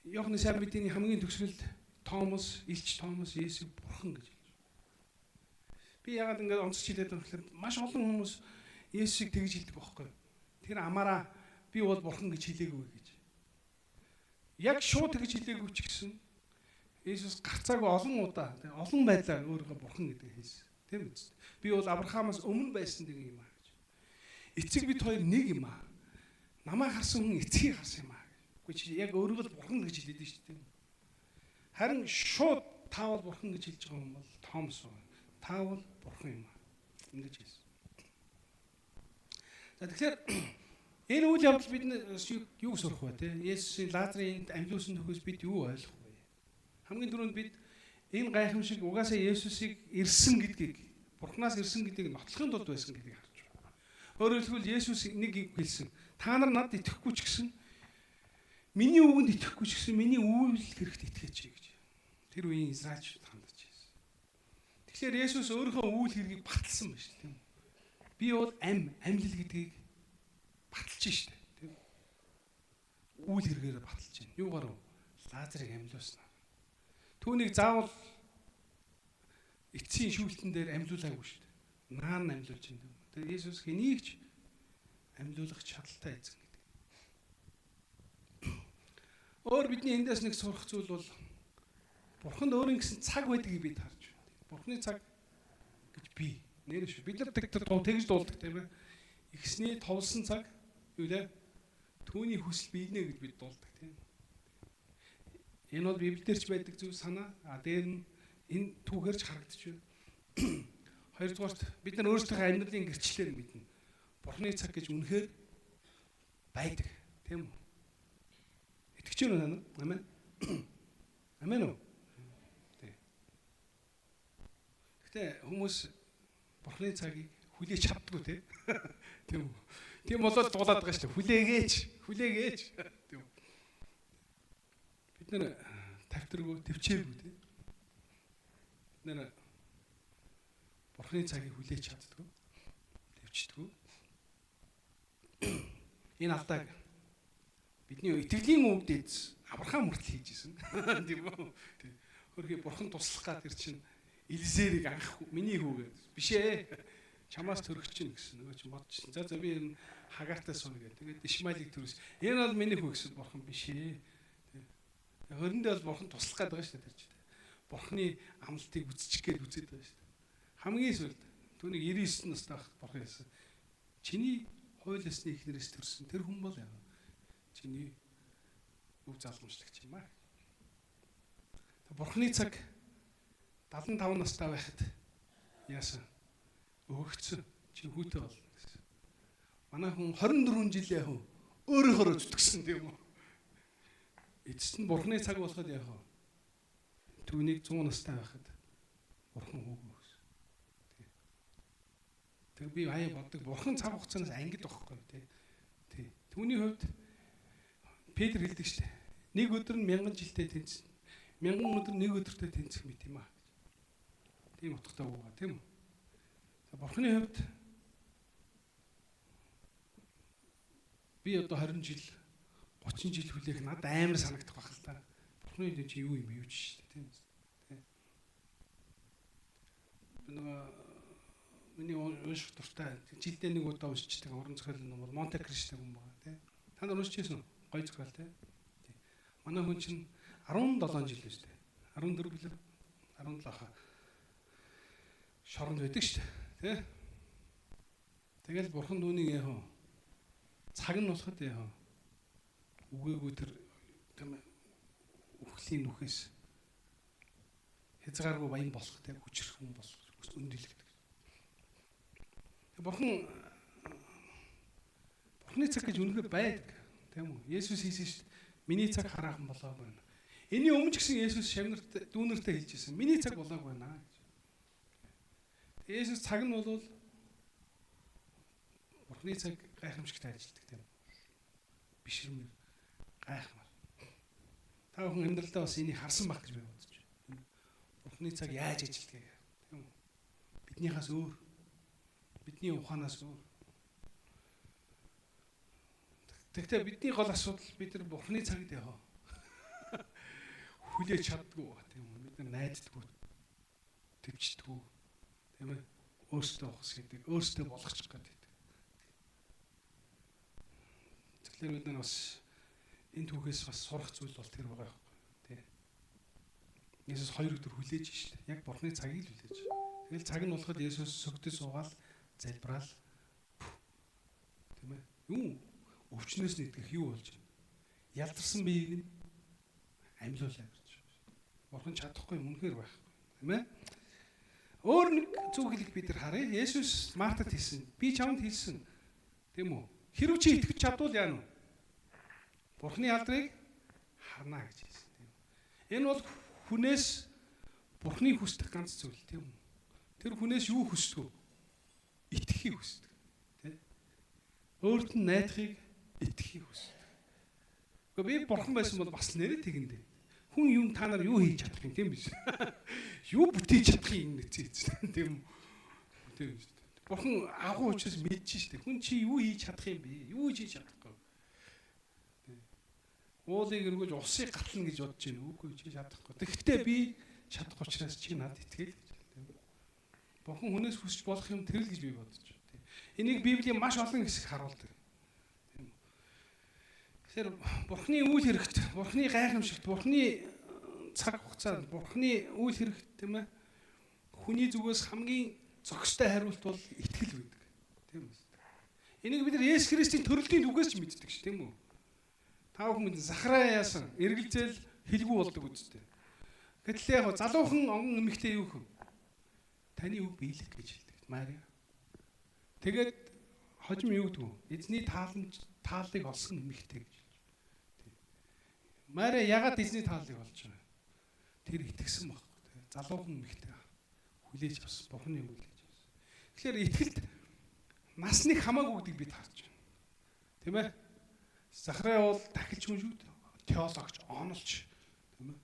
Йоханны сайн мэдээний хамгийн төгсгөлд Томас, Илч Томас Есүс бурхан гэж хэлж байна. Би яагаад ингэж онцлж хэлээд байгаа гэхээр маш олон хүмүүс Есүсийг тэгж хэлдэг байхгүй. Тэр амаараа би бол бурхан гэж хэлээгүй гэж. Яг шууд тэгж хэлээгүй ч гэсэн Есүс гарцаагүй олон удаа, олон байдлаар өөрийгөө бурхан гэдэг хэлсэн. Тийм үү? Би бол Авраамаас өмнө байсан нэг юм аа гэж. Эцэг бид хоёр нэг юм аа. Намайг харсан хүн эцгийг харсан юм аа. Гэхдээ яг өөрийгөө бурхан гэж хэлээд байна шүү дээ. Харин шууд та бол бурхан гэж хэлж байгаа юм бол Томас байна. Та бол бурхан юм аа. Ингэж хэлсэн. За тэгэхээр энэ үйл явдал бид юу сурах вэ те? Есүсийн Лазарын амьлуулсан төхөөс бид юу ойлгох вэ? Хамгийн түрүүнд бид энэ гайхамшиг угаасаа Есүсийг ирсэн гэдгийг, Бурханаас ирсэн гэдгийг нотлохын тулд байсан гэдгийг харж байна. Өөрөөр хэлбэл Есүс нэг хэлсэн. Та нар надад итгэхгүй ч гэсэн миний үгэнд итгэхгүй ч гэсэн миний үйл хэрэгт итгэж гэж. Тэр үеийн Израильчууд хандаж байсан. Тэгэхээр Есүс өөрийнхөө үйл хэргийг баталсан байна шүү дээ. Би бол амьлал гэдгийг баталж шүү дээ. Тийм. Үйл хэрэгээр баталж байна. Юугаар вэ? Лазарыг амьлуулсан. Түүнийг заавал эцсийн шүүлтэн дээр амьлуулаагүй шүү дээ. Наан амьлуулж байна. Тэгээ Есүс хэнийг ч амьлуулах чадaltaй эзэн. Өөр бидний эндээс нэг сурах зүйл бол Бурханд өөрийн гэсэн цаг байдгийг бид харж байна. Бурханы цаг гэж би нэр шүү. Бид нар тэгж дуулдаг тийм ээ. Ихсний товлсон цаг юу лээ? Түүний хүсэл биенэ гэж бид дуулдаг тийм. Энэ бол Библиэлд ч байдаг зүйл санаа. Дээр нь энэ түүхээрч харагдаж байна. Хоёрдугаарт бид нар өөрсдийнхөө амьдралын гэрчлэлээр мэднэ. Бурханы цаг гэж үнэхээр байдаг тийм үү? Итгэж байна уу? Амен. Амен уу? Гэтэ хүмүүс Бурханы цагийг хүлээж чаддгүй тийм үү? Тийм болоод дуулаад байгаа шүү дээ. Хүлээгээч. Тийм үү? Бид нэр тавьтаргүй, төвчээргүй тийм. Бид нэр Бурханы цагийг хүлээж чаддгүй. Төвчдгүй. Энэ алдааг бидний итгэлийн өвдөд Авраам хүртэл хийжсэн. Тийм үү? Хөрхий бурхан туслах гад тэр чинь Элизерийг анх миний хүүгээд биш ээ. Чамаас төрөх чинь гэсэн нөгөө чинь бодчихсон. За би энэ хагаартай сууна гэдэг. Тэгээд Ишмаилыг төрөөс. Энэ бол миний хүү гэсэн бурхан биш ээ. Хөрөндөө бол бурхан туслах гээд байгаа шүү дээ тэр чинь. Бурханы амлалтыг үзчих гээд үзээд байгаа шүү дээ. Хамгийн сүүлд түүнийг 99 настай байхад бурхан хэлсэн. Чиний хууль ёсны эхнэрээс төрсөн тэр хүн бол яа. Чиний өв залгамжлагч юм аа. Бурханы цаг 75 настай байхад яасан? Өгөгдсөн. Чи хүүтэй болно гэсэн. Манай хүн 24 жил яах вэ? Өөрөөхөө зүтгэсэн тийм үү? Эцэст нь бурхны цаг болоход яах вэ? Түүнийг 100 настай байхад бурхан хөөгөө гэсэн. Тэг би аяа боддог. Бурхан цаг хугацаанаас ангид байхгүй тий. Түүний хувьд Петр хэлдэг шүү дээ. Нэг өдөр нь 1000 жилдээ тэнцсэн. 1000 өдөр нэг өдөртөө тэнцэх мэт юм аа. Тийм утгатай үг ба тийм үү? Бурханы хувьд би одоо 20 жил 30 жил хүлээх надад амар санагдах байх л та. Бурханы хувьд чи юу юм юу ч шүү дээ тийм үү? Нөгөө миний унших дуртай жилдээ нэг удаа уншчихдаг уран зохиолын ном бол Монте Кристо юм байна тийм. Та нар уншижсэн үү? Гоё зохиол тийм. Манай хүн чинь 17 жил шүү дээ. 14 билүү? 17 хаа. Шоронд байдаг шүү дээ. Тэ? Тэгэл бурхан түүнийг яах вэ? Цаг нь болоход яах вэ? Үгээгүй тэр тийм үхлийн нүхээс хязгааргүй баян болох тийм хүчрэх хүн болох өндөлөгдөг. Бурханы цаг гэж үнэхээр байдаг. Тийм үү? Есүс хийсэн шүү дээ. Миний цаг хараахан болоог байна. Энийн өмнө ч гэсэн Есүс шавнарт дүүнэртээ хэлжсэн. Миний цаг болоог байна гэж. Есүс цаг нь бол Бурханы цаг гайхамшигтай ажилладаг тийм. Бишрэмээр гайхмаар. Та бүхэн амьдралдаа бас энийг харсан байх гэж би бодож байна. Бурханы цаг яаж ажилладаг тийм үү? Биднийхээс өөр. Бидний ухаанаас өөр. Тэгвэл бидний гол асуудал бид нар Бурханы цагт яах вэ? Хүлээж чаддгүй тийм үү? Бид нар найддаггүй. Төвчдөггүй. Тийм ээ. Өөртөө ухас гэдэг, өөртөө болгочих гэдэг. Тэгэхээр бид нар бас энэ түүхээс бас сурах зүйл бол тэр байгаа байхгүй тий. Есүс 2 өдөр хүлээж шít. Яг бурхны цагийг л хүлээж. Тэгэл цаг нь болоход Есүс сүгдээ суугаад залбираал. Тийм ээ. Юу өвчнөөс нэгдэх юу болж байна? Ялдарсан биеийг нь амьлуулаа гэж. Бурхан чадахгүй юм үнэхээр байхгүй. Тийм ээ. Өөр нэг зүг хэлэх бид нар харъя. Есүс Мартад хэлсэн. Би чамд хэлсэн. Тийм үү? Хэрв чи итгэж чадвал яана вэ? Бурхны алдрыг харна гэж хэлсэн. Тийм. Энэ бол хүнээс Бурхны хүсдэг ганц зүйл тийм үү? Тэр хүнээс юу хүсдэг вэ? Итгэхийг хүсдэг. Тийм. Өөрт нь найдахыг итгэхийг хүсдэг. Гэхдээ би Бурхан байсан бол бас нэрээ тэгэндээ. Хүн юм та нар юу хийж чадах юм тийм биш. Юу бүтээж чадах юм нэцээ тийм үү? Тийм шүү дээ. Бурхан агуу учраас мэдж штэ. Хүн чи юу хийж чадах юм бэ? Юу хийж чадахгүй. Тийм. Уулыг өргөж усыг гатлна гэж бодож байна. Үгүй чи чадахгүй. Тэгэхдээ би чадах учраас чи надад итгэл гэж тийм. Бурхан хүнээс хүсч болох юм тэр л гэж би бодож байна. Тийм. Энийг Библийн маш олон хэсэг харуулдаг. Тэр Бурхны үйл хэрэгт, Бурхны гайхамшигт, Бурхны цаг хугацаанд, Бурхны үйл хэрэгт тийм ээ. Хүний зүгээс хамгийн зохистой хариулт бол итгэл байдаг. Тийм үү? Энийг бид нар Есүс Христийн төрөлтийн үгээс ч мэддэг ш, тийм үү? Та бүхэн Захарай яасан, эргэлзээл хэлгүй болдог үстэй. Гэтэл яг залуухан онгон эмэгтэй юу хөө? Таны үг биелэх гэж хэлдэг. Мария. Тэгээд хожим юу гэдэг вэ? Эзний тааллыг олсон эмэгтэй гэж. Мария ягаад эзний тааллыг олж байгаа? Тэр итгэсэн байхгүй. Залуухан эмэгтэй хүлээж авсан, Бурханы үг хүлээж авсан. Тэгэхээр итгэлд насныг хамаагүй гэдгийг бид харж байна. Тийм ээ? Захарай бол дахилч хүн шүү дээ. Теологч, онолч, тийм ээ?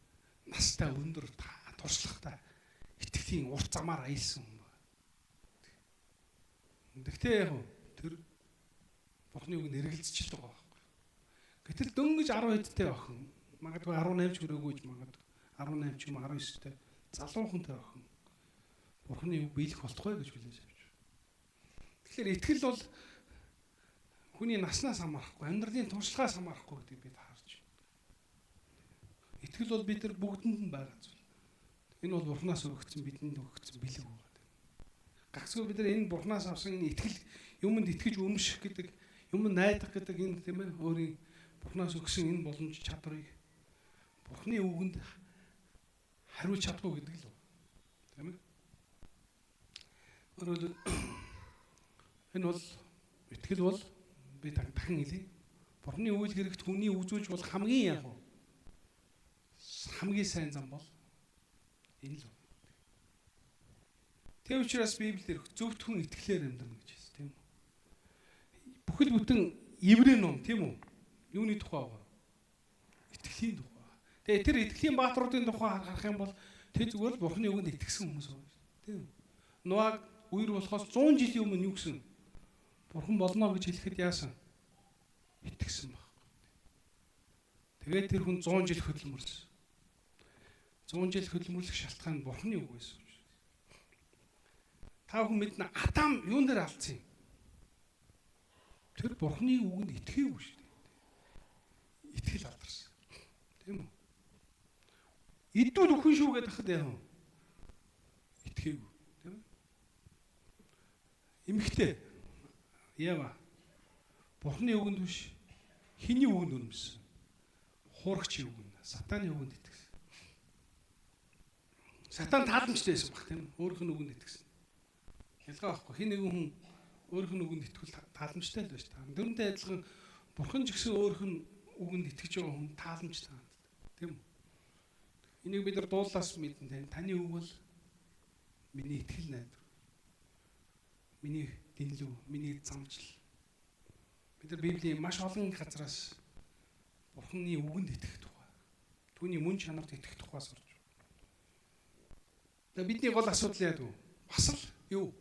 Настай өндөр туршлагатай итгэлийн урт замаар аялсан хүн байна. Гэхдээ яг тэр Бурханы үг нэргэлзэж л байгаа байхгүй. Гэтэл дөнгөж 10 хэдтэй охин, магадгүй 18 ч өрөөгүйж магадгүй 18 ч юм 19-тэй залуухантай охин Бурханы үг биелэх болтугай гэж хүлээж авч. Тэгэхээр итгэл бол хүний наснаас хамаарахгүй, амьдралын туршлагаас хамаарахгүй гэдгийг бид харж байна. Итгэл бол бид нар бүгдэнд нь байгаа зүйл. Энэ бол Бурханаас өгөгдсөн бидэнд өгөгдсөн бэлэг байгаа. Гагцгүй бид нар энэ Бурханаас авсан энэ итгэл юмд итгэж өмших гэдэг, юмд найдах гэдэг энэ тийм ээ өөрийн Бурханаас өгсөн энэ боломж чадварыг Бурханы үгэнд хариулж чадахгүй гэдэг л байна. Тийм ээ. Өөрөөр энэ бол итгэл бол би дахин хэлье. Бурханы үйл хэрэгт хүний үзүүлж бол хамгийн яг хамгийн сайн зам бол энэ л. Тэв учраас Библиэр зөвхөн итгэлээр амьдрна гэж хэлсэн тийм үү? Бүхэл бүтэн еврей ном тийм үү? Юуны тухай байгаа? Итгэлийн тухай. Тэгээ тэр итгэлийн баатруудын тухай харах юм бол тэр зүгээр л Бурханы үгэнд итгэсэн хүмүүс байна тийм үү? Нуаг үер болохоос 100 жилийн өмнө юу гэсэн? Бурхан болно гэж хэлэхэд яасан? Итгэсэн баг. Тэгээд тэр хүн 100 жил хөдөлмөрлсөн. 100 жил хөдөлмөрлөх шалтгаан нь Бурханы үг байсан. Та хүн мэднэ Адам юун дээр алдсан юм? Тэр Бурханы үгэнд итгэв шүү дээ. Итгэл алдарсан. Тийм үү? Идвэл өхөн шүү гэдэг хахад яа вэ? Итгэв. Тийм үү? Эмэгтэй Ева Бурханы үгэнд биш хэний үгэнд үнэмсэн? Хуурагчийн үгэнд, сатаны үгэнд итгэсэн. Сатан тааламжтай байсан баг тийм өөрийнх нь үгэнд итгэсэн. Ялгаа байхгүй хин нэгэн хүн өөрийнх нь үгэнд итгэвэл тааламжтай л байж та. Дөрөнтэй адилхан Бурхан ч гэсэн өөрийнх нь үгэнд итгэж байгаа хүн тааламжтай тийм үү? Энийг бид нар дуулаас мэдэн тийм таны үг бол миний итгэл найдвар. Миний дэнлүү, миний замжил. Бид нар Библийн маш олон газраас Бурханы үгэнд итгэх тухай, түүний мөн чанарт итгэх тухай сурч байна. Тэгээ бидний гол асуудал яа гэв? Бас л юу?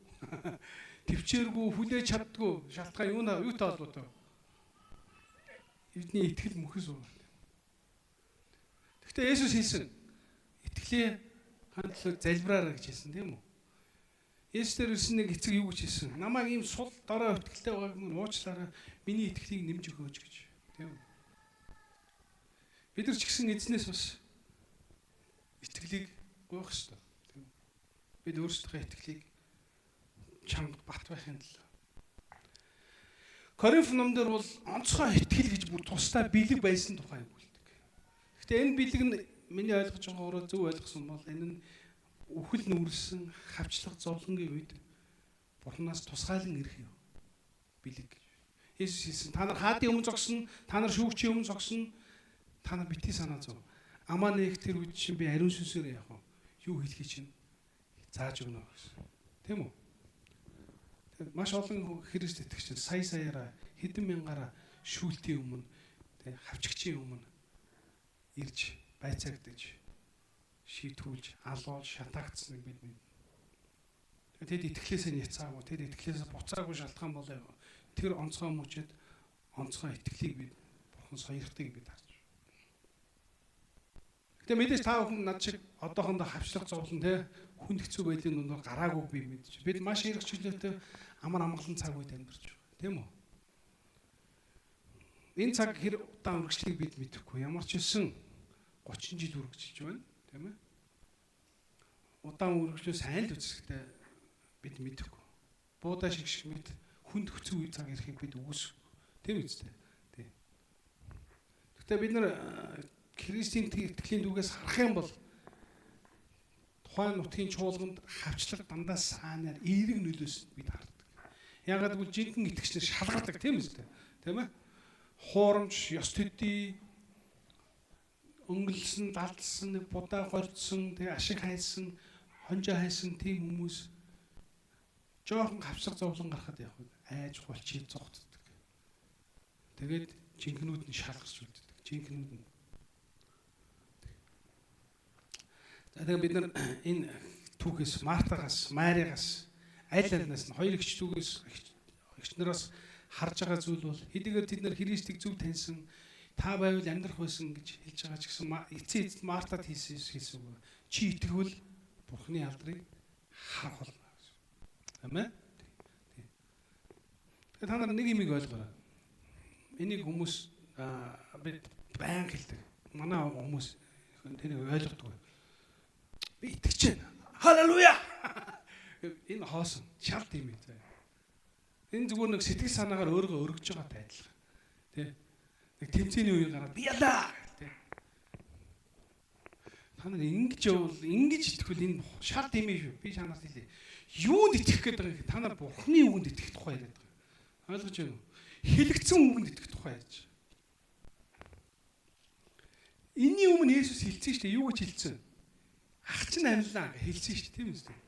Төвчээргүй, хүлээж чаддгүй шалтгаан юутай холбоотой? Бидний итгэл мөхөс уу. Гэхдээ Есүс хэлсэн итгэлээ хандлага залбираарай гэж хэлсэн тийм үү? Есүс дээр ирсэн нэг эцэг юу гэж хэлсэн? Намайг ийм сул дорой итгэлтэй байгааг нь уучлаарай. Миний итгэлийг нэмж өгөөч гэж. Тийм үү? Бид нар ч гэсэн эзнээс бас итгэлийг гуйх ёстой. Тийм үү? Бид өөрсдийнхөө итгэлийг чамд бат байхын тулд. Коринф номдэр бол онцгой итгэл гэж бүр тусдаа бэлэг байсан тухай өгүүлдэг. Гэхдээ энэ бэлэг нь миний ойлгож байгаагаар зөв ойлгосон бол энэ нь үхэл нүрсэн хавчлах зовлонгийн үед Бурханаас тусгайлан ирэх юм. Бэлэг. Есүс хэлсэн та нар хаадын өмнө зогсно, та нар шүүгчийн өмнө зогсно, та нар битгий санаа зов. Амаа нээх тэр үед чинь би ариун сүнсээр явах уу? Юу хэлхий чинь зааж өгнө гэсэн. Тийм үү? Маш олон Христ итгэгч сая-саяараа хэдэн мянгаараа шүүлтийн өмнө хавчигчийн өмнө ирж байцаагдаж шийтгүүлж алуул шатаагдсныг бид мэднэ. Тэд итгэлээсээ няцаагүй, тэд итгэлээсээ буцаагүй шалтгаан бол тэр онцгой мөчөд онцгой итгэлийг бид Бурхан соёртыг бид харж байна. Гэтэ мэдээж та бүхэн над шиг одоохондоо хавчлах зовлон те хүнд хэцүү байдлын дундор гараагүй би мэдж. Бид маш их чөлөөтэй амар амгалан цаг үед амьдарч байгаа. Тийм үү? Энэ цаг хэр удаан үргэлжлэхийг бид мэдэхгүй. Ямар ч хэлсэн 30 жил үргэлжилж байна. Тийм ээ? Удаан үргэлжлэл сайн л үзэсгэлтэй бид мэдэхгүй. Буудаа шиг мэд хүнд хэцүү үе цаг ирэхийг бид үгүйсэхгүй. Тийм үстэй. Тийм. Гэхдээ бид нар Христийн итгэлийн дүгээс харах юм бол тухайн нутгийн чуулганд хавчлаг дандаа саанаар эерэг нөлөөс бид хардаг. Ягаад гэвэл жинхэнэ итгэгчнэр шалгадаг тийм үстэй. Тийм ээ? Хуурамч, ёс төдий өнгөлсөн, далдсан, будаа горьдсон, тэгээ ашиг хайсан, хонжоо хайсан тийм хүмүүс жоохон хавсаг зовлон гарахад яг айж гулчий зогтдог. Тэгээд жинхнүүд нь шалгарч үлддэг. Жинхнүүд нь. За тэгээд бид нар энэ түүхээс Мартагаас, Маригаас аль альнаас нь хоёр эгч түүхээс эгчнээс харж байгаа зүйл бол хэдийгээр тэд нар Христийг зөв таньсан та байвал амьдрах байсан гэж хэлж байгаа ч гэсэн эцээ эцэд Мартад хийсэн үг. Чи итгэвэл Бурханы алдрыг харах болно. Амен. Та нар нэг юмыг ойлгоорой. Энийг хүмүүс бид баян хэлдэг. Манай хүмүүс тэнийг ойлгохгүй. Би итгэж байна. Халелуя. Энэ хоосон шалт юм ээ. Энэ зүгээр нэг сэтгэл санаагаар өөрийгөө өргөж байгаатай адилхан. Тэ? Нэг тэмцээний үеийг гараад би ядаа тэ. Та нар ингэж итгэвэл энэ шалт юм шүү. Би чанаас хэлье. Юунд итгэх гээд байгаа юм? Та нар Бурхны үгэнд итгэх тухай яриад байгаа. Ойлгож байна уу? Хэлэгдсэн үгэнд итгэх тухай ярьж байгаа. Энийн өмнө Есүс хэлсэн шүү дээ. Юу гэж хэлсэн? Ах чинь амьлаа хэлсэн шүү дээ. Тийм үстэй.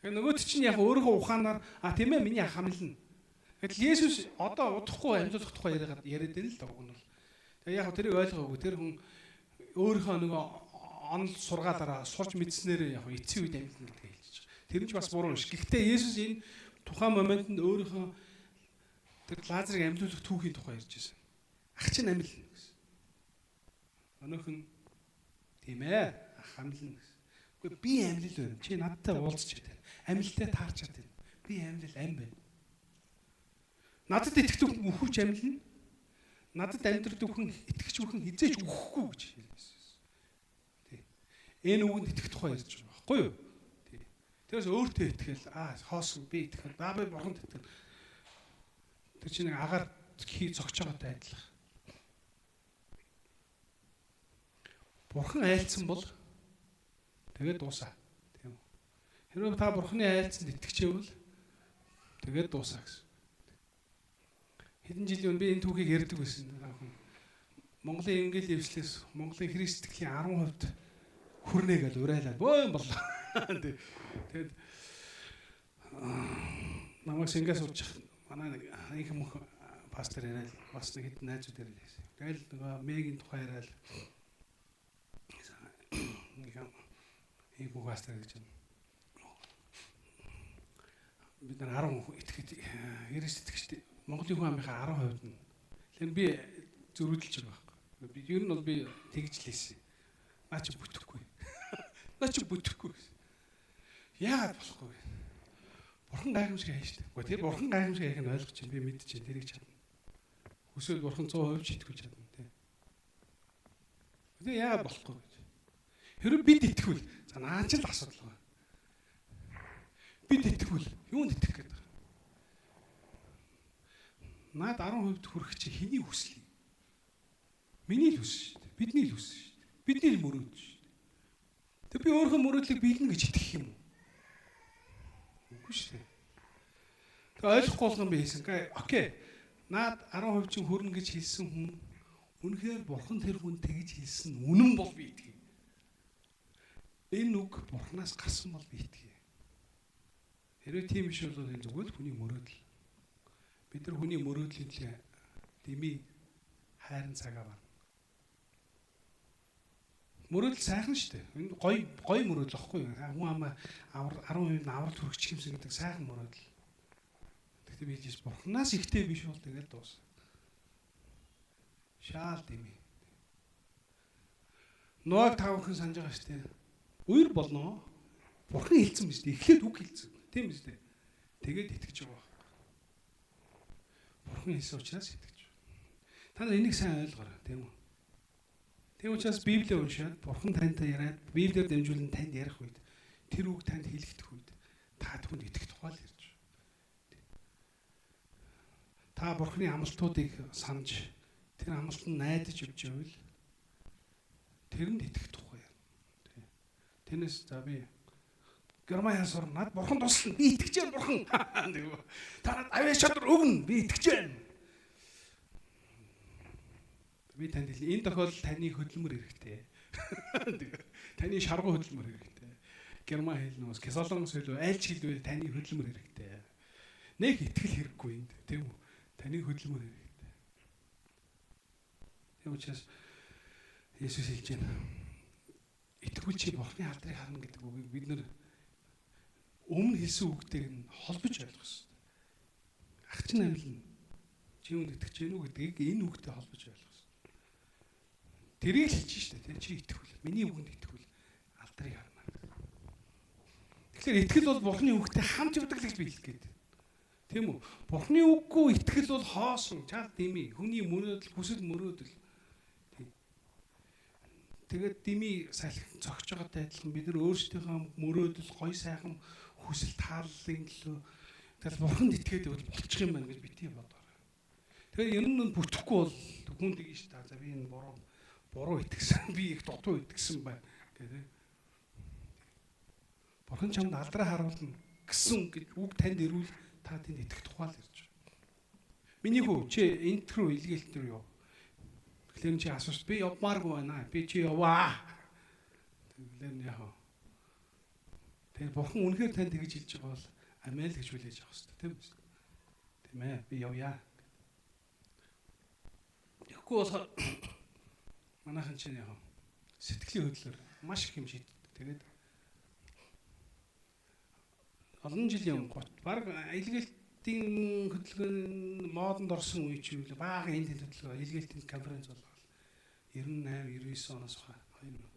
Тэгээ нөгөөд чинь яг өөрийнхөө ухаанаар тийм ээ миний ах амьлна. Гэтэл Есүс одоо удахгүй амьдлах тухай яриад байна л да уг нь бол. Тэгээ яг тэрийг ойлгоогүй. Тэр хүн өөрийнхөө нөгөө онол сургаалаараа сурч мэдснээр яг эцсийн үед амьдлна гэдгийг хэлж байгаа. Тэр нь ч бас буруу биш. Гэхдээ Есүс энэ тухайн моментод өөрийнхөө тэр Лазарыг амьдлуулах түүхийн тухай ярьж байсан. Ах чинь амьлна гэсэн. Өнөөх нь тийм ээ ах амьлна гэсэн. Үгүй би амьлал байна. Чи надтай уулзч байна. Амьлалтай таарчаад байна. Би амьлал ам байна. Надад итгэдэг хүн өхөвч амьлна. Надад амьдрэх хүн итгэж бүхэн хизээч өхгүй гэж хэлсэн. Тий. Энэ үгэнд итгэх тухай ярьж байгаа байхгүй юу? Тий. Тэрээс өөртөө итгэл хоосон би итгэх. Би бурханд итгэл. Тэр чинь нэг агаар зогсож байгаатай адилхан. Бурхан айлцсан бол тэгээд дуусаа. Тийм үү? Хэрвээ та Бурханы айлцсанд итгэжээвэл тэгээд дуусаа гэсэн. Хэдэн жилийн өмнө би энэ түүхийг ярьдаг байсан. Монголын ингээл эвслээс Монголын Христ итгэлийн 10% хүрнэ гэж урайлаад бөөн боллоо. Тэгээд намайг Сингас урьж манай нэг их мөх пастор яриад бас нэг хэдэн найзууд яриад байсан. Тэгэл нөгөө Мегийн тухай яриад нэг бүх пастор гэж байна. Бид нар 10 итгэж Христ итгэжтэй Монголын хүн амынхаа 10% нь. Тэгэхээр би зөрүүдэлж байгаа байхгүй. Би ер нь бол би тэгж лээсэн. Наа чи бүтэхгүй. Наа чи бүтэхгүй. Яагаад болохгүй вэ? Бурхан гайхамшиг хайж штэ. Гэхдээ тэр бурхан гайхамшиг хайх нь ойлгож чинь би мэдчихээн тэрийг чадна. Хүсвэл бурхан 100% шийтгүүл чадна тий. Тэгээ яагаад болохгүй вэ? Хэрэв бид итгэвэл за наа ч л асуудал байна. Бид итгэвэл юунд итгэх гээд байгаа? Наад 10% хүрэх чи хэний хүсэл юм? Миний л хүсэл шүү дээ. Бидний л хүсэл шүү дээ. Бидний л мөрөөдөл шүү дээ. Тэг би өөрийнхөө мөрөөдлийг биелнэ гэж итгэх юм уу? Үгүй шүү дээ. Тэг ойлгохгүй болгон би хэлсэн. Окей. Наад 10% чинь хүрнэ гэж хэлсэн хүн үнэхээр бурхан тэр хүн тэгж хэлсэн үнэн бол би итгэе. Энэ үг бурханаас гарсан бол би итгэе. Хэрвээ тийм биш бол энэ зүгээр хүний мөрөөдөл. Бид нар хүний мөрөөдлийн дэмий хайрын цагаа байна. Мөрөөдөл сайхан шүү дээ. Энэ гоё мөрөөдөл واخгүй юу? Хүн амаа 10% аврал хүрчих юмсан гэдэг сайхан мөрөөдөл. Гэхдээ би хэлж бурханаас ихтэй биш бол тэгэл дуусна. Шаал дэмий. Ноог тавхан санаж байгаа шүү дээ. Үер болно. Бурхан хэлсэн биз дээ. Эхлээд үг хэлсэн. Тийм биз дээ. Тэгээд итгэж байгаа. Бурхан хэлсэн учраас итгэж байна. Та нар энийг сайн ойлгоорой, тийм үү? Тийм учраас Библийг уншаад Бурхан тантай яриад Библиэр дамжуулан танд ярих үед тэр үг танд хэлэгдэх үед та түүнд итгэх тухай л ярьж байна. Та Бурханы амлалтуудыг санаж тэр амлалт нь найдаж явж байвал тэрэнд итгэх тухай ярина. Тэрнээс за би Герман ясаар над Бурхан туслана. Би итгэж байна Бурхан. Та надад авиа чадвар өгнө. Би итгэж байна. Би танд хэлээ. Энэ тохиолдолд таны хөдөлмөр хэрэгтэй. Таны шаргуу хөдөлмөр хэрэгтэй. Герман хэл нөөс Кесолонгос хэл айлч хэлбэр таны хөдөлмөр хэрэгтэй. Нэг итгэл хэрэггүй энд. Тийм үү? Таны хөдөлмөр хэрэгтэй. Тийм учраас Есүс хэлж байна. Итгэвэл чи Бурханы алдрыг харна гэдэг үгийг бид нэр өмнө хэлсэн үгтэйг нь холбож ойлгох хэрэгтэй. Ах чинь амьлна. Чи юунд итгэж гэнэ үү гэдгийг энэ үгтэй холбож ойлгох хэрэгтэй. Тэрийг л хэлж штэ тий чи итгэвэл миний үгэнд итгэвэл алдрыг харна. Тэгэхээр итгэл бол Бурханы үгтэй хамт явдаг л гэж би хэлэх гээд. Тийм үү? Бурхны үггүй итгэл бол хоосон, чад дими, хүний мөрөөдөл, хүсэл мөрөөдөл. Тэгээд дими салхи зогсож байгаатай адилхан бид нар өөрсдийнхөө мөрөөдөл, гоё сайхан хүсэл тааллын төлөө тэгэл бурханд итгээд бол болчих юм байна гэж битгий бодоорой. Тэгэхээр ер нь бүтэхгүй бол хүн тэгж та за би энэ буруу итгэсэн, би их дутуу итгэсэн байна гэдэг. Бурхан чамд алдраа харуулна гэсэн гэж үг танд ирвэл та тэнд итгэх тухай л ярьж байна. Миний хүү чи энт рүү илгээлт рүү яв. Тэгэхээр чи асууж би явмааргүй байна. Би чи яваа. Тэгэхээр яах вэ? Тэгээ бурхан үнэхээр танд тэгж хэлж байгаа бол амиа л гэж хүлээж авах хэрэгтэй тийм үү? Тийм ээ би явъя. Тэгэхгүй болохоор манайхан чинь яах вэ? Сэтгэлийн хөдлөлөөр маш их юм шийддэг. Тэгээд олон жилийн өмнө баг илгээлтийн хөдөлгөөн модонд орсон үе чи үл баахан энд хөдөлгөөн илгээлтийн конференц болгоо. 98 99 оноос хойно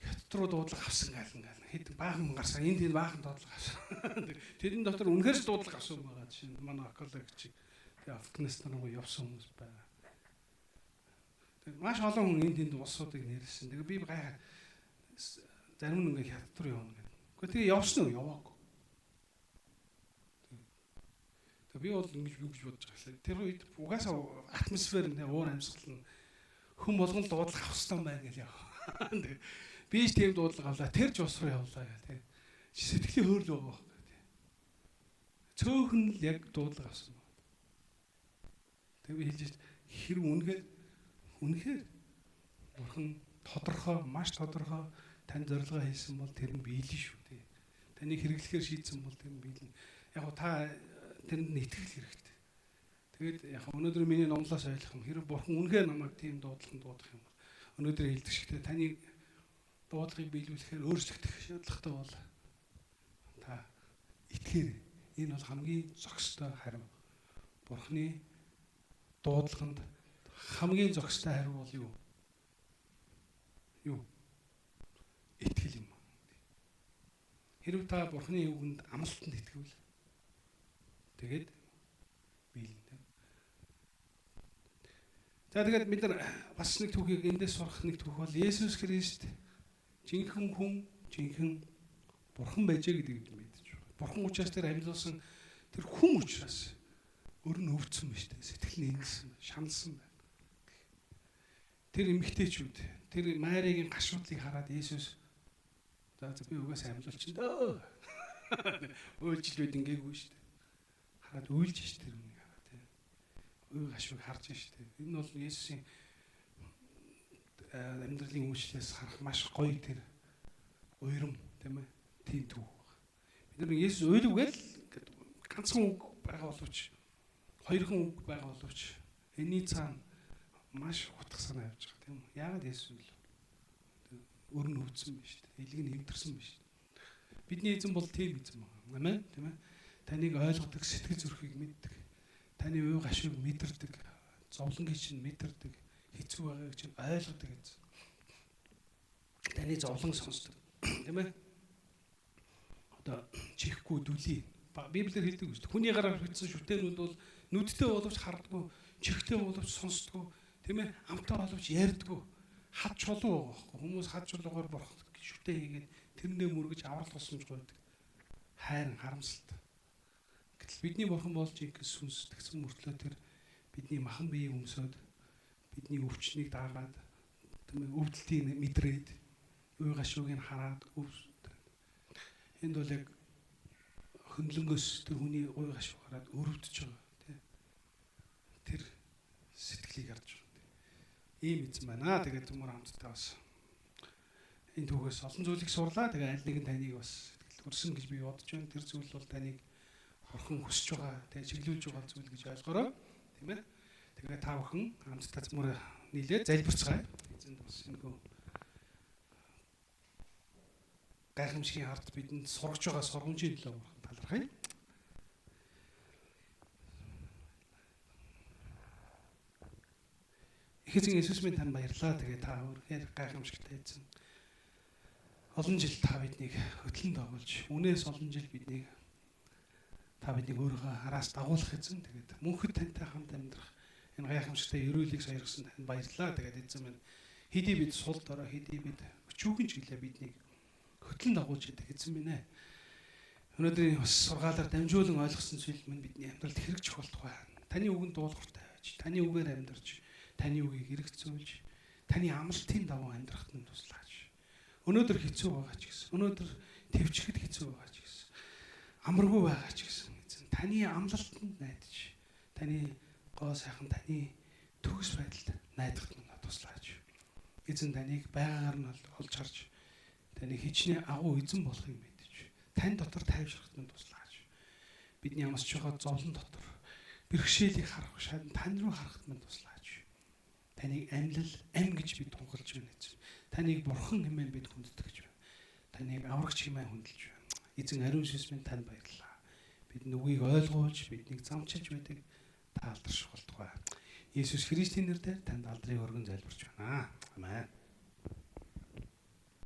хятад руу дуудлага авсан гал хэд баахан гарсан энд баахан дуудлага авсан. Тэрэн дотор үнэхээр ч дуудлага авсан байгаа. Жишээ нь манай экологч Афганистан руу явсан хүмүүс байна. Маш олон хүн энд улсуудыг нэрсэн. Тэгээ би гайхаад зарим нь ингээ хятад руу явна гэдэг. Гэхдээ тэгээ явсан уу? Яваагүй. Тэгээ би бол ингэж юу гэж бодож байгаа. Тэр үед угаасаа атмосфер нэ уур амьсгал нь хүн болгон дуудлага авах хэрэгтэй байна гэж яа. Би ч тийм дуудлага авлаа. Тэр ч ус руу явлаа гэх. Сэтгэлийн хөөрл байгаа байхгүй. Цөөхөн л яг дуудлага авсан. Тэгээ би хэлж хэрэг үнэхээр бурхан тодорхой, маш тодорхой тань зорилгоо хийсэн бол тэр нь биелэн шүү дээ. Таныг хэрэглэхээр шийдсэн бол тэр нь биелэн. Яг го та тэрэнд нь итгэх хэрэгтэй. Тэгээд яг өнөөдөр миний номлоос ойлгох юм. Хэрэг бурхан үнэхээр намайг тийм дуудлаганд дуудах юм бол өнөөдөр хэлдэг шигтэй таны дуудлагыг биелүүлэхээр өөрчлөгдөх шаардлагатай бол та итгэхээр энэ бол хамгийн зохистой хариу. Бурханы дуудлаганд хамгийн зохистой хариу бол юу? Юу? Итгэл юм. Хэрв та бурханы үгэнд амлалтанд итгэвэл тэгээд биелэн. За тэгээд бид нар бас нэг түүхийг эндээс сурах нэг түүх бол Есүс Христ жинхэнэ хүн, жинхэнэ бурхан байжээ гэдэг юм мэдэж байна. Бурхан учраас тэр амьдлуулсан тэр хүн учраас өөр нь өвдсөн байна шүү дээ. Сэтгэл нь ингэсэн, шаналсан байна. Тэр эмэгтэйчүүд тэр Маригийн гашуудлыг хараад Есүс за би угаасаа амьдлуулчих дөө. Үйлжил бид ингээгүй шүү дээ. Хараад үйлж шүү дээ үнийг хараад тийм. Уй гашууг харж шүү дээ. Энэ бол Есүсийн амьдралын үйлчлээс харах маш гоё тэр уйрам тийм ээ. Тийм түүх байна. Бид нар Есүс уйлвгээл ганцхан үг байгаа боловч хоёрхан үг байгаа боловч энэний цаана маш утга санаа явж байгаа тийм үү? Яагаад Есүс өөр нь өвдсөн байна шүү дээ. Элэг нь эвдэрсэн байна шүү дээ. Бидний эзэн бол тийм эзэн байна. Амен тийм ээ. Таныг ойлгодог, сэтгэл зүрхийг мэддэг. Таны уй гашууг мэдэрдэг. Зовлонгийг чинь мэдэрдэг. Хэцүү байгааг чинь ойлгодог эзэн. Таны зовлон сонсдог. Тийм ээ. Одоо чихгүй дүлий. Библиэр хэлдэг үст. Хүний гараар бичсэн шүтэнүүд бол нүдтэй боловч хардггүй, чихтэй боловч сонсдгүй. Тийм ээ, амтаа боловч ярьдгүй. Хад чулуу байгаа байхгүй. Хүмүүс хад чулуугаар борох шүтээ хийгээд тэрнээ мөргөж аврал тусламж байдаг. Хайр харамсалтай. Гэтэл бидний бурхан болж ингээл сүнс тэгсэн мөртлөө тэр бидний махан биеийг өмсөд бидний өвчнийг даагаад тийм ээ өвдөлтийг мэдрээд уй гашууг нь хараад энд бол яг хөндлөнгөөс тэр хүний уй гашууг хараад өрөвдөж байгаа тийм тэр сэтгэлийг харж байна. Ийм эзэн байна. Тэгээд түмөр хамтдаа бас энэ түүхээс олон зүйлийг сурлаа. Тэгээ аль нэгэн таныг бас сэтгэл төрсөн гэж би бодож байна. Тэр зүйл бол таныг бурхан хүсэж байгаа, тэгээ чиглүүлж байгаа зүйл гэж ойлгоорой. Тийм ээ. Тэгээ та бүхэн хамтдаа түмөр нийлээ залбирцгаая. Эзэнд бас энэ гайхамшигын хард бидэнд сургаж байгаа сургамжийн төлөө талархъя. Их эзэн Есүс минь тань баярлалаа. Тэгээ та өөр гайхамшигтай эзэн. Олон жил та биднийг хөтлөн дагуулж, үнээс олон жил биднийг Та биднийг өөрийнхөө араас дагуулах эзэн. Тэгээд мөнхөд тантай хамт амьдрах энэ гайхамшигтай өрөөлийг саяргасан танд баярлалаа. Тэгээд эзэн минь хэдий бид сул дорой, хэдий бид өчүүгэн чиглэлээ биднийг хөтлөн дагуулж идэг эзэн минь ээ. Өнөөдрийн бас сургаалаар дамжуулан ойлгосон зүйл минь бидний амьдралд хэрэгжих болтугай. Таны үгэнд дуулууртай байж, таны үгээр амьдарч, таны үгийг эргэцүүлж, таны амралтын давуу амьдрахад нь туслаач. Өнөөдөр хэцүү байгаа ч гэсэн, өнөөдөр төвчгэд хэцүү байгаа ч гэсэн, амаргүй байгаа ч гэсэн эзэн таны амлалтанд найдаж, таны гоо сайхан таны төгс байдалд найдахад нь туслаач. Эзэн таныг байгаагаар нь олж харж, таны хичнээн агуу эзэн болохыг мэдэж, тань дотор тайвшрахад нь туслаач. Бидний амсч байгаа зовлон дотор бэрхшээлийг харах, шууд тань руу харахад нь туслаач. Таныг амьлал, ам гэж бид тунхалж байна эзэн. Таныг бурхан хэмээн бид хүнддэг гэж байна. Таныг аврагч хэмээн хүндэлж байна. Эзэн ариун сүнс минь танд баярлалаа. Бид нүгийг ойлгуулж, биднийг замчилж байдаг та алдарших болтугай. Есүс Христийн нэрээр танд алдрыг өргөн залбирч байна. Амен.